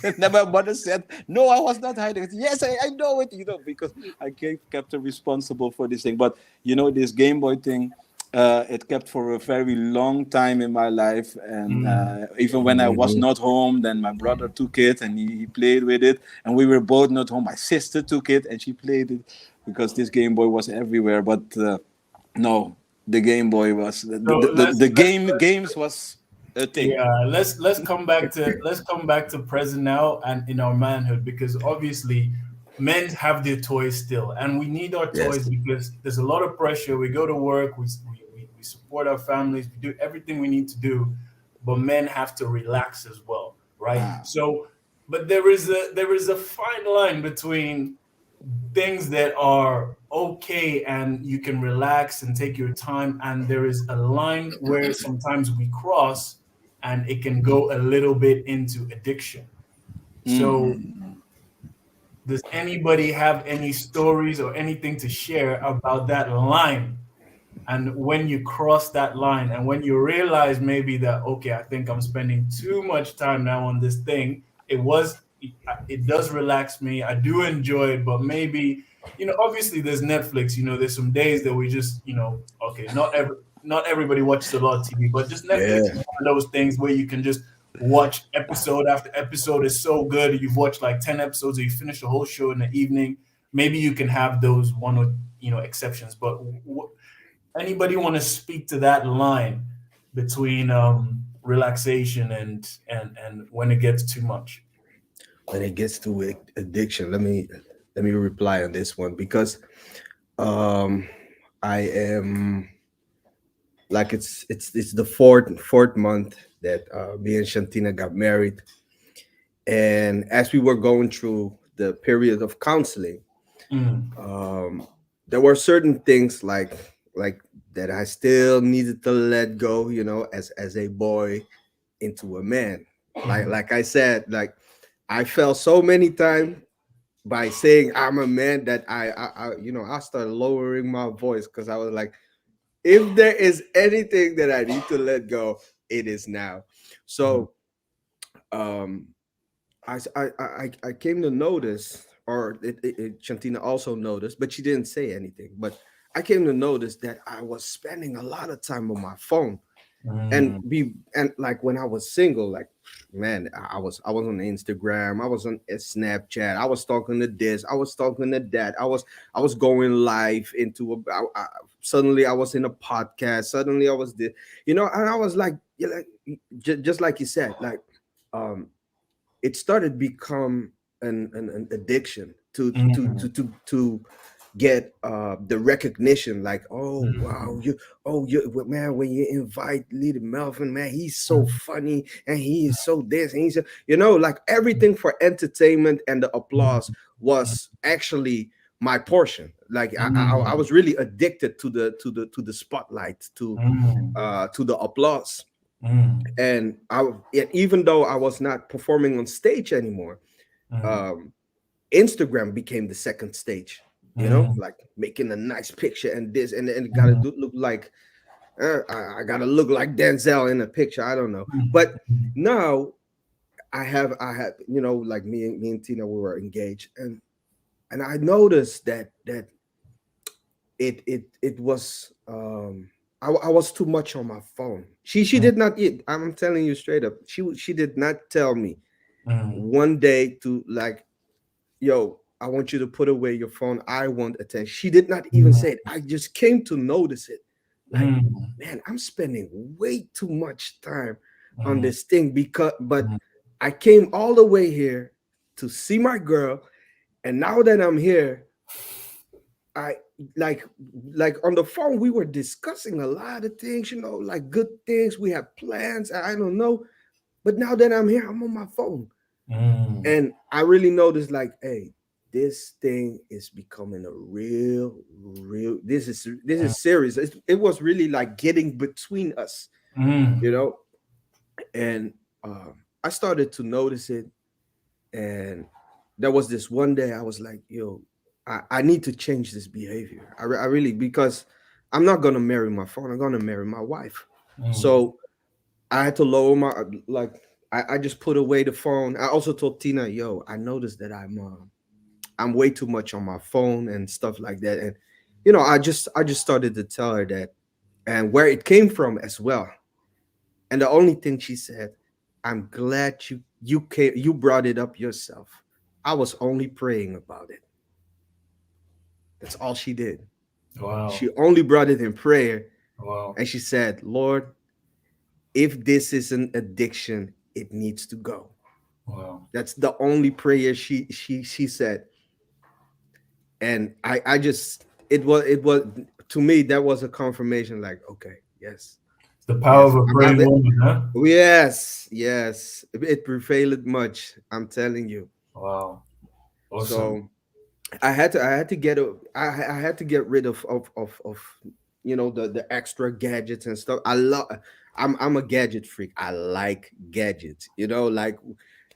And then my mother said, "No, I was not hiding it. Yes, I know it, because I kept her responsible for this thing." But this Game Boy thing, it kept for a very long time in my life, and Mm. even when I was Mm-hmm. not home, then my brother took it and he played with it, and we were both not home. My sister took it and she played it because this Game Boy was everywhere. But no, the Game Boy was So the games was a thing. yeah, let's come back to present now and in our manhood because obviously men have their toys still, and we need our Yes. toys because there's a lot of pressure. We go to work, we support our families, we do everything we need to do, but men have to relax as well, right? Ah. So, but there is a fine line between things that are okay and you can relax and take your time, and there is a line where sometimes we cross and it can go a little bit into addiction. Mm. So does anybody have any stories or anything to share about that line, and when you cross that line and when you realize maybe that, okay, I think I'm spending too much time now on this thing. It does relax me, I do enjoy it, but maybe, obviously there's Netflix. There's some days that we just, okay, not everybody watches a lot of TV, but just Netflix is Yeah. one of those things where you can just watch episode after episode. Is so good, you've watched like 10 episodes or you finish the whole show in the evening. Maybe you can have those one or exceptions, but anybody want to speak to that line between relaxation and when it gets too much? When it gets to addiction, let me reply on this one because um I am like it's the fourth month that me and Shantina got married, and as we were going through the period of counseling, Mm, um, there were certain things like that I still needed to let go, as a boy into a man. Like mm, like I said, like I fell so many times by saying I'm a man that I started lowering my voice because I was like, if there is anything that I need to let go, it is now. mm, So um I came to notice, or Shantina also noticed, but she didn't say anything. But I came to notice that I was spending a lot of time on my phone, Mm. And like when I was single, like man, I was on Instagram, I was on Snapchat, I was talking to this, I was talking to that, I was going live into suddenly I was in a podcast, suddenly I was the, and I was like, yeah, like just like you said, like um it started become an addiction to get the recognition, like, oh wow, Mm. well, man, when you invite Leader Melvin, man, he's so Mm. funny and he is so this and he's like everything for entertainment and the applause was actually my portion. Like I Mm. was really addicted to the spotlight, Mm. to the applause. Mm. And even though I was not performing on stage anymore, Mm. um Instagram became the second stage, Mm. like making a nice picture and this and it gotta Mm. look like I gotta look like Denzel in a picture. I don't know. Mm. But now I had like me and Tina, we were engaged, and I noticed that it was I was too much on my phone. She did not eat. I'm telling you straight up. She did not tell me Mm. one day to like, yo, I want you to put away your phone. I want attention. She did not even Mm. say it. I just came to notice it. Like, Mm. man, I'm spending way too much time on Mm. this thing but Mm. I came all the way here to see my girl. And now that I'm here, I like on the phone, we were discussing a lot of things, like good things. We have plans. I don't know. But now that I'm here, I'm on my phone. Mm. And I really noticed, like, hey, this thing is becoming a real. This is serious. It was really like getting between us, you Mm. know. And I started to notice it, and there was this one day I was like, yo, I need to change this behavior. I really, because I'm not gonna marry my phone. I'm gonna marry my wife. Mm. So I had to lower my like. I just put away the phone. I also told Tina, yo, I noticed that I'm way too much on my phone and stuff like that. And I just started to tell her that and where it came from as well. And the only thing she said, I'm glad you brought it up yourself. I was only praying about it. That's all she did. Wow. She only brought it in prayer. Wow. And she said, Lord, if this is an addiction, it needs to go. Wow. That's the only prayer she said. And I just it was to me, that was a confirmation, like, okay, yes, The power yes, of a praying woman, huh? yes, it prevailed much, I'm telling you. Wow. Awesome. So I had to get rid of the extra gadgets and stuff. I'm a gadget freak. I like gadgets, like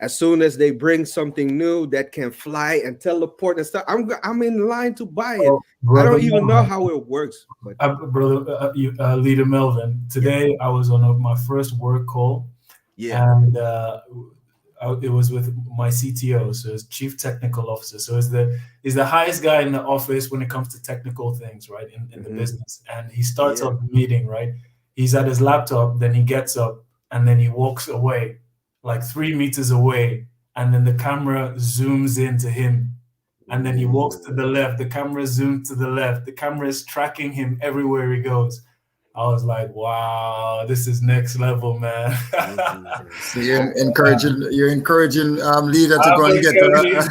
as soon as they bring something new that can fly and teleport and stuff, I'm in line to buy it. Oh, I brother don't even know Melvin, how it works, but Leader Melvin. yeah, Today I was on my first work call, yeah. and it was with my CTO, so it's Chief Technical Officer. So he's the highest guy in the office when it comes to technical things, right, in the Hmm. business. And he starts Yeah. up the meeting, right? He's at his laptop, then he gets up, and then he walks away, like 3 meters away, and then the camera zooms into him. And then he walks to the Ooh. left. The camera zooms to the left. The camera is tracking him everywhere he goes. I was like, wow, this is next level, man. Jesus. So you're encouraging leader to I'm go and gonna get tell you,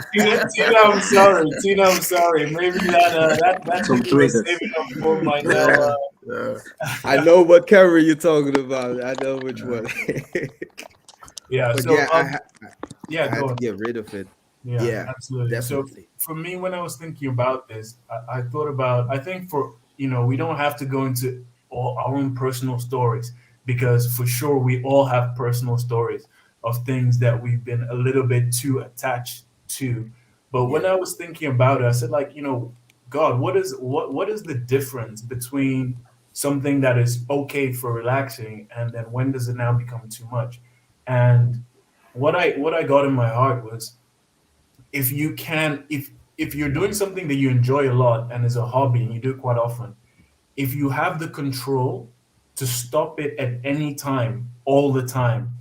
Tina, I'm sorry. Tina, I'm sorry. Maybe that Some thing you were triggers. saving up for might now. yeah, yeah. I know what camera you're talking about. I know which one. Yeah. But So yeah, yeah, I had go to on. get rid of it. Yeah, Yeah, absolutely. So definitely. for me, when I was thinking about this, I thought about, I think for, we don't have to go into all our own personal stories, because for sure we all have personal stories of things that we've been a little bit too attached to. But when Yeah. I was thinking about it, I said, like, God, what is the difference between something that is okay for relaxing, and then when does it now become too much? And what I got in my heart was, if you can if you're doing something that you enjoy a lot and is a hobby and you do it quite often, if you have the control to stop it at any time, all the time,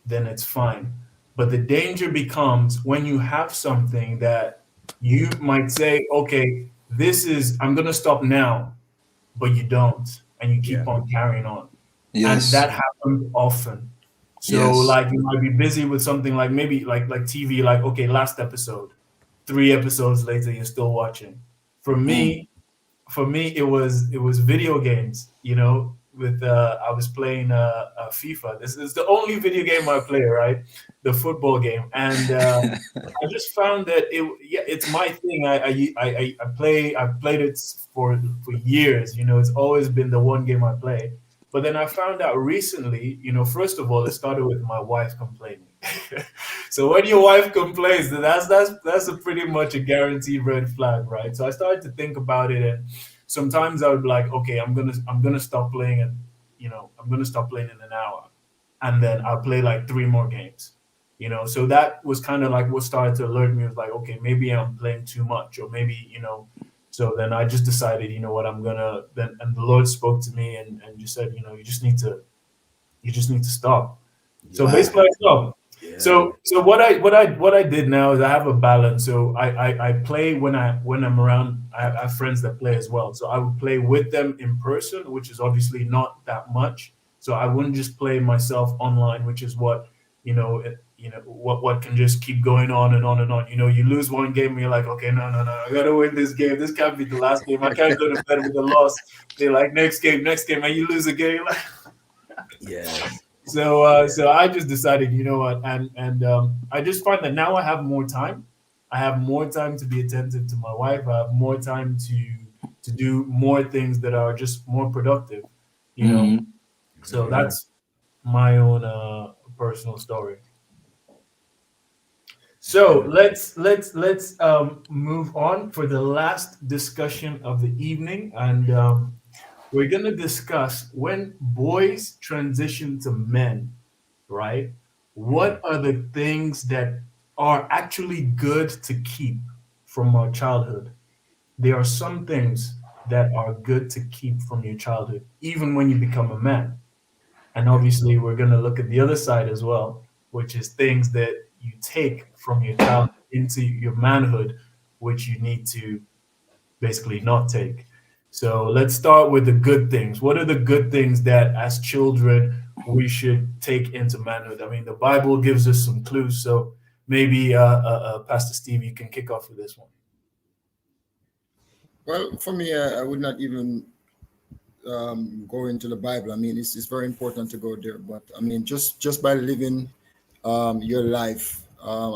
then it's fine. But the danger becomes when you have something that you might say, okay, I'm going to stop now, but you don't, and you Yeah. keep on carrying on. And Yes. that happens often. So Yes. like you might be busy with something like maybe like TV, like okay, last episode, 3 episodes later, you're still watching. For Mm. me, it was video games. With I was playing FIFA. This is the only video game I play, right? The football game, and I just found that it's my thing. I played it for years. It's always been the one game I play. But then I found out recently, first of all, it started with my wife complaining. So when your wife complains, then that's a pretty much a guaranteed red flag, right? So I started to think about it, and sometimes I would be like, okay, I'm gonna stop playing, and I'm gonna stop playing in an hour, and then I'll play like 3 more games. So that was kind of like what started to alert me. It was like, okay, maybe I'm playing too much, or maybe. So then I just decided, you know what, I'm gonna then, and the Lord spoke to me and just said, you just need to stop. So Yeah. basically, I stopped. Yeah. So what I did now is I have a balance. So I play when I'm around. I have friends that play as well. So I would play with them in person, which is obviously not that much. So I wouldn't just play myself online, which is what what can just keep going on and on and on. You lose one game, and you're like, okay, no, no, no, I gotta win this game. This can't be the last game. I can't go to bed with a loss. They're like, next game, and you lose a game. Yes. So I just decided, you know what, and I just find that now I have more time. I have more time to be attentive to my wife. I have more time to do more things that are just more productive. You know, Mhm. so Yeah. that's my own personal story. So let's move on for the last discussion of the evening, and we're gonna discuss when boys transition to men, right? What are the things that are actually good to keep from our childhood? There are some things that are good to keep from your childhood, even when you become a man. And obviously, we're going to look at the other side as well, which is things that you take from your childhood into your manhood, which you need to basically not take. So let's start with the good things. What are the good things that as children we should take into manhood? I mean, the Bible gives us some clues. So maybe Pastor Steve, you can kick off with this one. Well, for me, I would not even go into the Bible. I mean, it's very important to go there, but I mean, just by living your life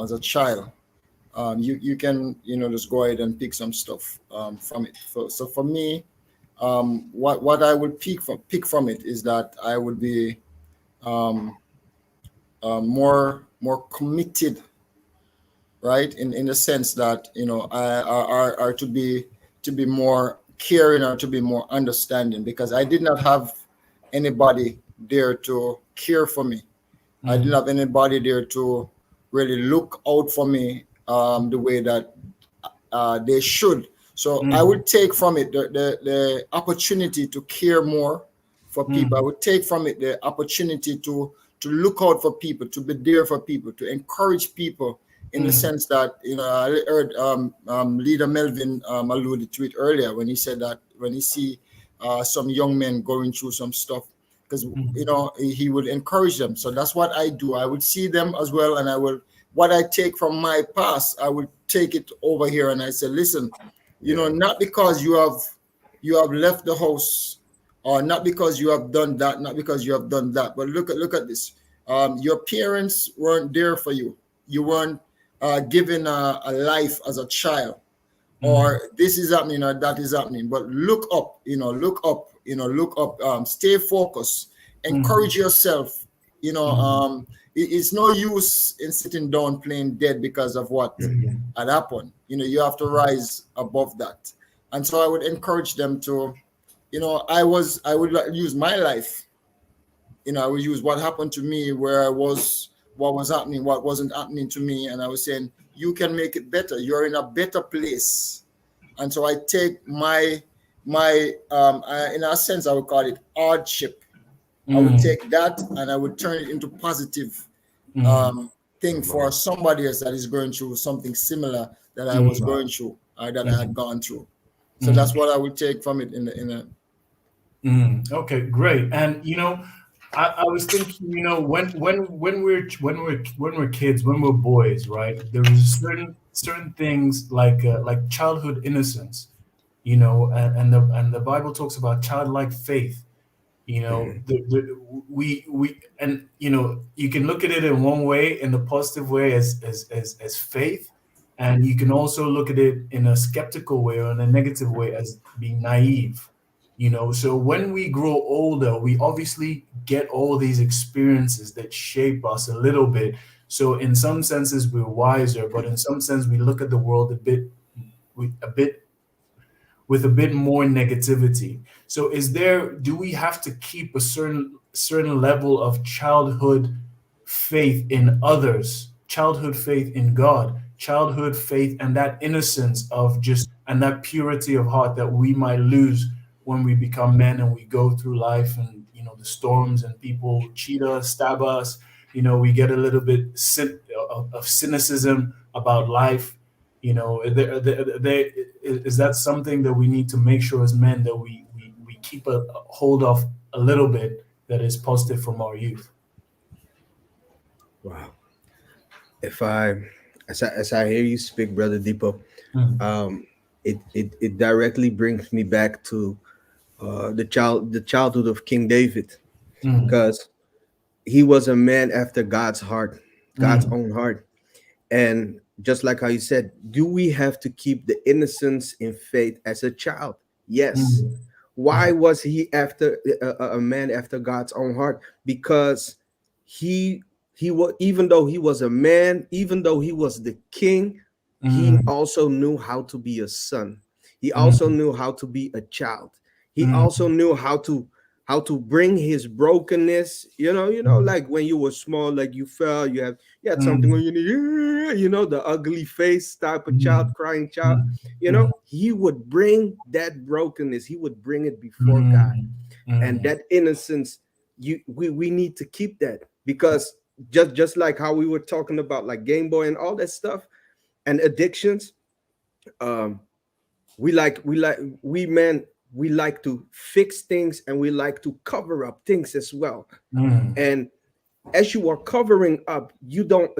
as a child, you can just go ahead and pick some stuff from it. So for me, what I would pick from it is that I would be um, more committed, right? In the sense that I are to be more caring or to be more understanding, because I did not have anybody there to care for me. I didn't Mm, have anybody there to really look out for me the way that they should. So I mm, would take from it the opportunity to care more for people. I mm, would take from it the opportunity to look out for people, to be there for people, to encourage people, in the mm, sense that I heard Leader Melvin alluded to it earlier when he said that when he see some young men going through some stuff, because mm, he would encourage them. So that's what I do. I would see them as well, and I will what I take from my past, I would take it over here, and I say, listen, Yeah. not because you have left the house, or not because you have done that, not because you have done that, but look at this. Your parents weren't there for you. You weren't given a life as a child, mm, or this is happening or that is happening. But look up, look up, stay focused, mm, encourage yourself. mm, It's no use in sitting down playing dead because of what mm, had happened. You have to rise above that. And so I would encourage them to, I would use my life. I would use what happened to me, where I was, what was happening, what wasn't happening to me, and I was saying, you can make it better. You're in a better place. And so I take my in a sense, I would call it hardship, I would Mm, take that and I would turn it into positive mm, thing Come for on. somebody else that is going through something similar that I was mm, going through, that I had mm, gone through. So that's mm, what I would take from it in a Okay, great. And I was thinking, when we're kids, when we're boys, right? There is certain things like childhood innocence, and the Bible talks about childlike faith. Mhm. We and you can look at it in one way, in the positive way, as faith, and you can also look at it in a skeptical way or in a negative way as being naive. So when we grow older, we obviously get all these experiences that shape us a little bit. So in some senses we're wiser, but in some sense we look at the world a bit with a bit more negativity. So do we have to keep a certain level of childhood faith in others, childhood faith in God, childhood faith and that innocence of just and that purity of heart that we might lose when we become men and we go through life and the storms and people cheat us, stab us, we get a little bit of cynicism about life. Is that something that we need to make sure as men that we keep a hold of a little bit that is positive from our youth? Wow. If I, as I hear you speak, Brother Deepo, Mm, um, it directly brings me back to the childhood of King David, mm, because he was a man after God's heart, God's mm, own heart. And just like how you said, do we have to keep the innocence in faith as a child? Yes. mm, Why mm, was he after a man after God's own heart? Because he he was, even though he was a man, even though he was the king, he mm, also knew how to be a son. He also mm, knew how to be a child. He mm, also knew how to bring his brokenness. mm, Like when you were small, like you fell, you had something on mm, your knee, the ugly face type of child, mm, crying child. mm, mm, He would bring that brokenness, he would bring it before God. mm, And mm, that innocence, we need to keep that, because just like how we were talking about like Game Boy and all that stuff and addictions, um we men, we like to fix things and we like to cover up things as well. mm, And as you are covering up, you don't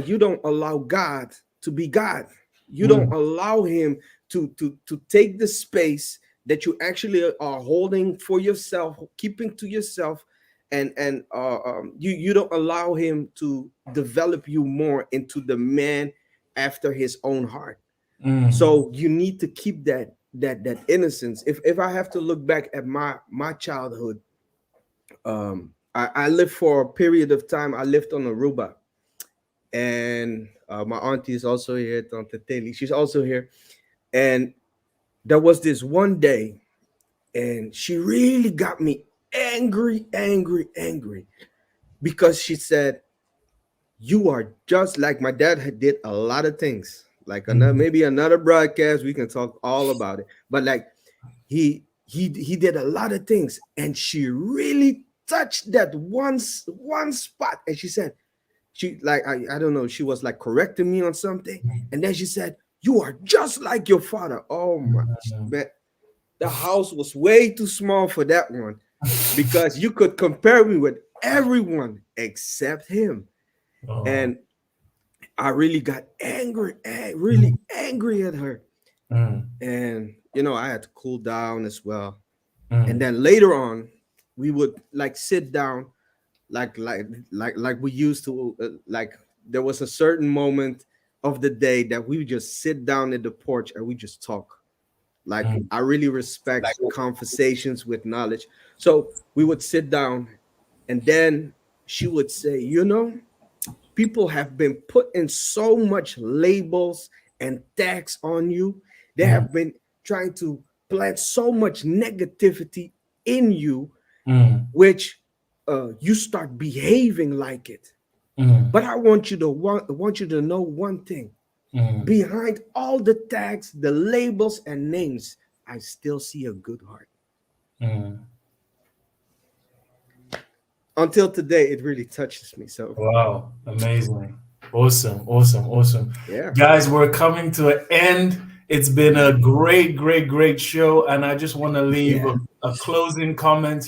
allow God to be God. You don't mm, allow him to take the space that you actually are holding for yourself, keeping to yourself. And you don't allow him to develop you more into the man after his own heart. mm, So you need to keep that innocence. If I have to look back at my childhood, I lived for a period of time. I lived on Aruba, and my auntie is also here, Tante Teli. She's also here. And there was this one day, and she really got me angry, angry, angry, because she said, "You are just like my dad had did a lot of things, like another mm, maybe another broadcast. We can talk all about it, but like he did a lot of things, and she really touched that one spot, and she said." She like I don't know, she was like correcting me on something, and then she said, "You are just like your father." Oh my mm, man, the house was way too small for that one, because you could compare me with everyone except him. oh, And I really got angry, mm, really angry at her. mm, And I had to cool down as well. And mm, then later on, we would like sit down, like we used to, like there was a certain moment of the day that we would just sit down at the porch and we just talk. Like, mm, I really respect conversations with knowledge. So we would sit down, and then she would say, people have been putting so much labels and tags on you. They mm, have been trying to plant so much negativity in you, mm, which you start behaving like it. mm, But I want you to know one thing. mm, Behind all the tags, the labels and names, I still see a good heart. mm. until today, it really touches me. So Wow, amazing. Awesome, awesome, awesome. yeah. Guys, we're coming to an end. It's been a great, great, great show. And I just want to leave Yeah. a closing comment,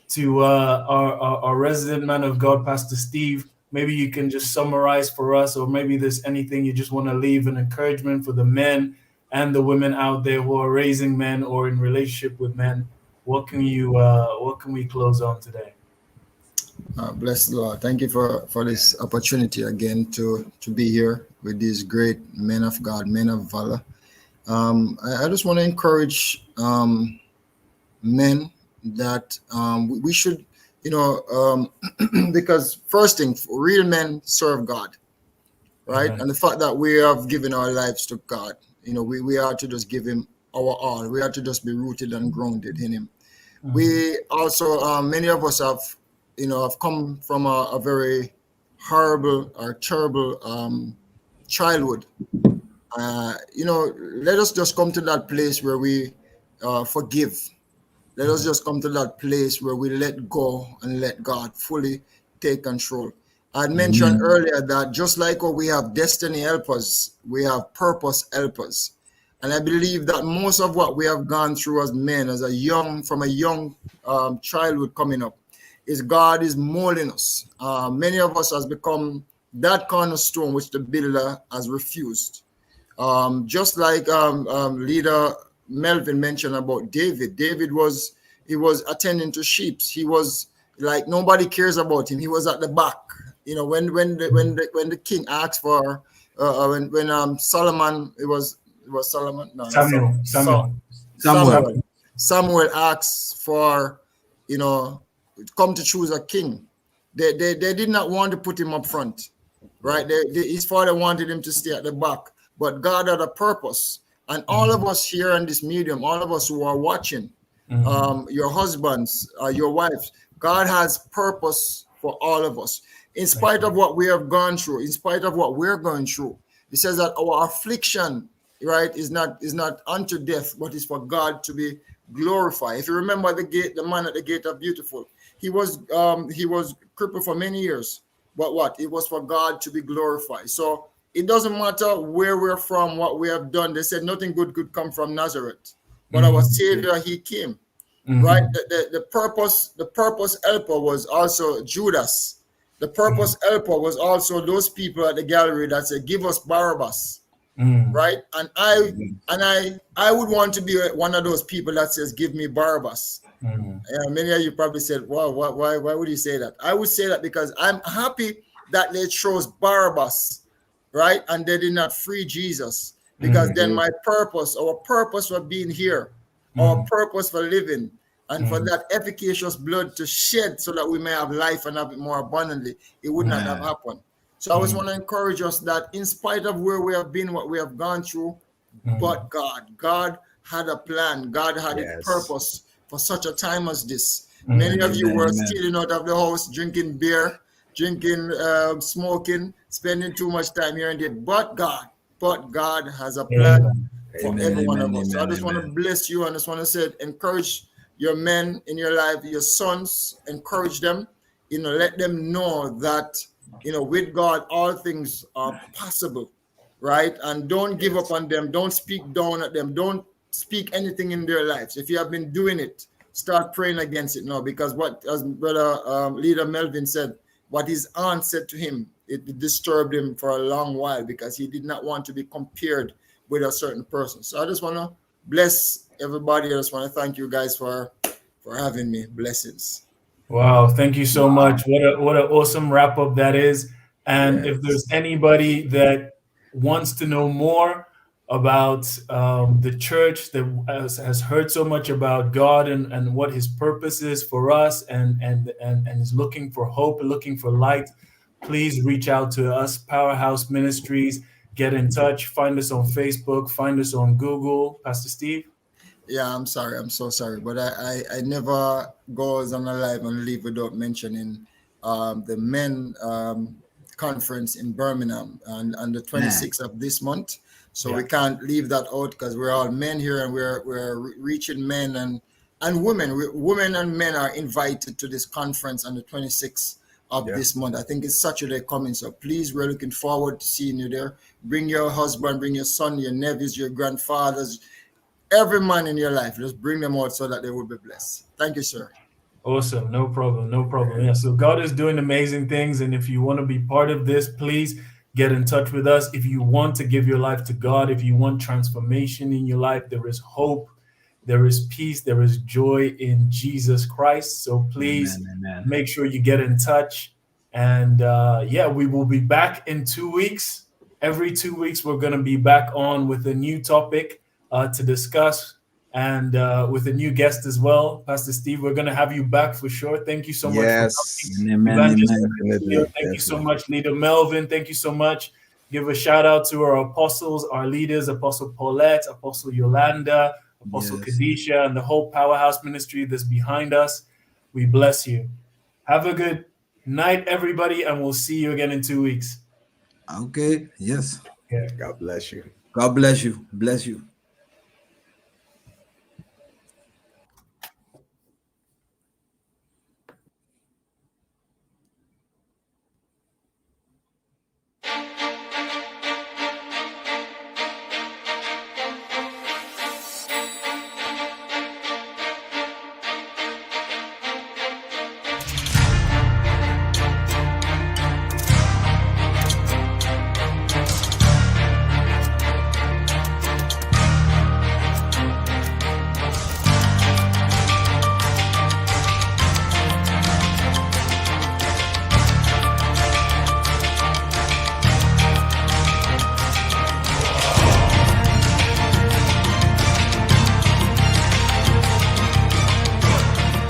to our resident man of God, Pastor Steve. Maybe you can just summarize for us, or maybe there's anything you just want to leave an encouragement for the men and the women out there who are raising men or in relationship with men. What can we close on today? Bless the Lord. Thank you for this opportunity again to be here with these great men of God, men of valor. I just want to encourage men that we should, because first thing, real men serve God, right? Amen. And the fact that we have given our lives to God, we are to just give Him our all. We are to just be rooted and grounded in Him. Mhm. We also, many of us have come from a very horrible or terrible childhood. Let us just come to that place where we forgive. Let us just come to that place where we let go and let God fully take control. I had mentioned earlier that just like how we have destiny helpers, we have purpose helpers. And I believe that most of what we have gone through as men, from a young childhood coming up, is God is molding us. Many of us has become that cornerstone which the builder has refused. Just like leader Melvin mentioned about David. David was attending to sheep. He was like nobody cares about him. He was at the back. When the king asked for when Solomon, it was Solomon, no, not Samuel. Samuel asked for come to choose a king. They did not want to put him up front, right? His father wanted him to stay at the back, but God had a purpose. And all of us here in this medium, all of us who are watching, your husbands, your wives, God has purpose for all of us. In spite of what we have gone through, in spite of what we're going through, He says that our affliction, right, is not unto death, but is for God to be glorified. If you remember the man at the gate of Beautiful, he was crippled for many years, but what? It was for God to be glorified. So it doesn't matter where we're from, what we have done. They said nothing good could come from Nazareth, but our Savior, He came, right? The purpose helper was also Judas. The purpose helper was also those people at the gallery that said, "Give us Barabbas." Right? And I would want to be one of those people that says, "Give me Barabbas." Many of you probably said, "Well, why would you say that?" I would say that because I'm happy that they chose Barabbas, right? And they did not free Jesus, because then our purpose for being here, our purpose for living, and for that efficacious blood to shed so that we may have life and have it more abundantly, it would not have happened. So I just want to encourage us that in spite of where we have been, what we have gone through, but God had a plan. God had a purpose for such a time as this. Many of you were stealing out of the house, drinking beer, smoking, spending too much time here and there. But God has a plan for every one of us. So I just want to bless you, and I just want to say, encourage your men in your life, your sons, encourage them, let them know that, with God, all things are possible, right? And don't give up on them. Don't speak down at them. Don't speak anything in their lives. If you have been doing it, start praying against it now, because what, as brother leader Melvin said, what his aunt said to him, it disturbed him for a long while, because he did not want to be compared with a certain person. So I just want to bless everybody. I just want to thank you guys for having me. Blessings. Wow, thank you so much. What an awesome wrap up that is. And if there's anybody that wants to know more about the church, that has heard so much about God and what His purpose is for us, and is looking for hope and looking for light, please reach out to us, Powerhouse Ministries. Get in touch. Find us on Facebook. Find us on Google. Pastor Steve? Yeah, I'm sorry. I'm so sorry. But I never goes on a live and leave without mentioning the men conference in Birmingham on the 26th of this month. So we can't leave that out, because we're all men here, and we're reaching men and And women and men are invited to this conference on the 26th of this month. I think it's Saturday coming. So please, we're looking forward to seeing you there. Bring your husband, bring your son, your nephews, your grandfathers, every man in your life. Just bring them out so that they will be blessed. Thank you, sir. Awesome. No problem. No problem. Yeah. So God is doing amazing things. And if you want to be part of this, please get in touch with us. If you want to give your life to God, if you want transformation in your life, there is hope, there is peace, there is joy in Jesus Christ. So please make sure you get in touch. And we will be back in 2 weeks. Every 2 weeks, we're going to be back on with a new topic to discuss, and with a new guest as well. Pastor Steve, we're going to have you back for sure. Thank you so much. Yes. Thank you so much, Leader Melvin. Thank you so much. Give a shout out to our apostles, our leaders, Apostle Paulette, Apostle Yolanda, Apostle Kadisha, and the whole Powerhouse ministry that's behind us. We bless you. Have a good night, everybody, and we'll see you again in 2 weeks. Okay. Yes. Yeah. God bless you. God bless you. Bless you.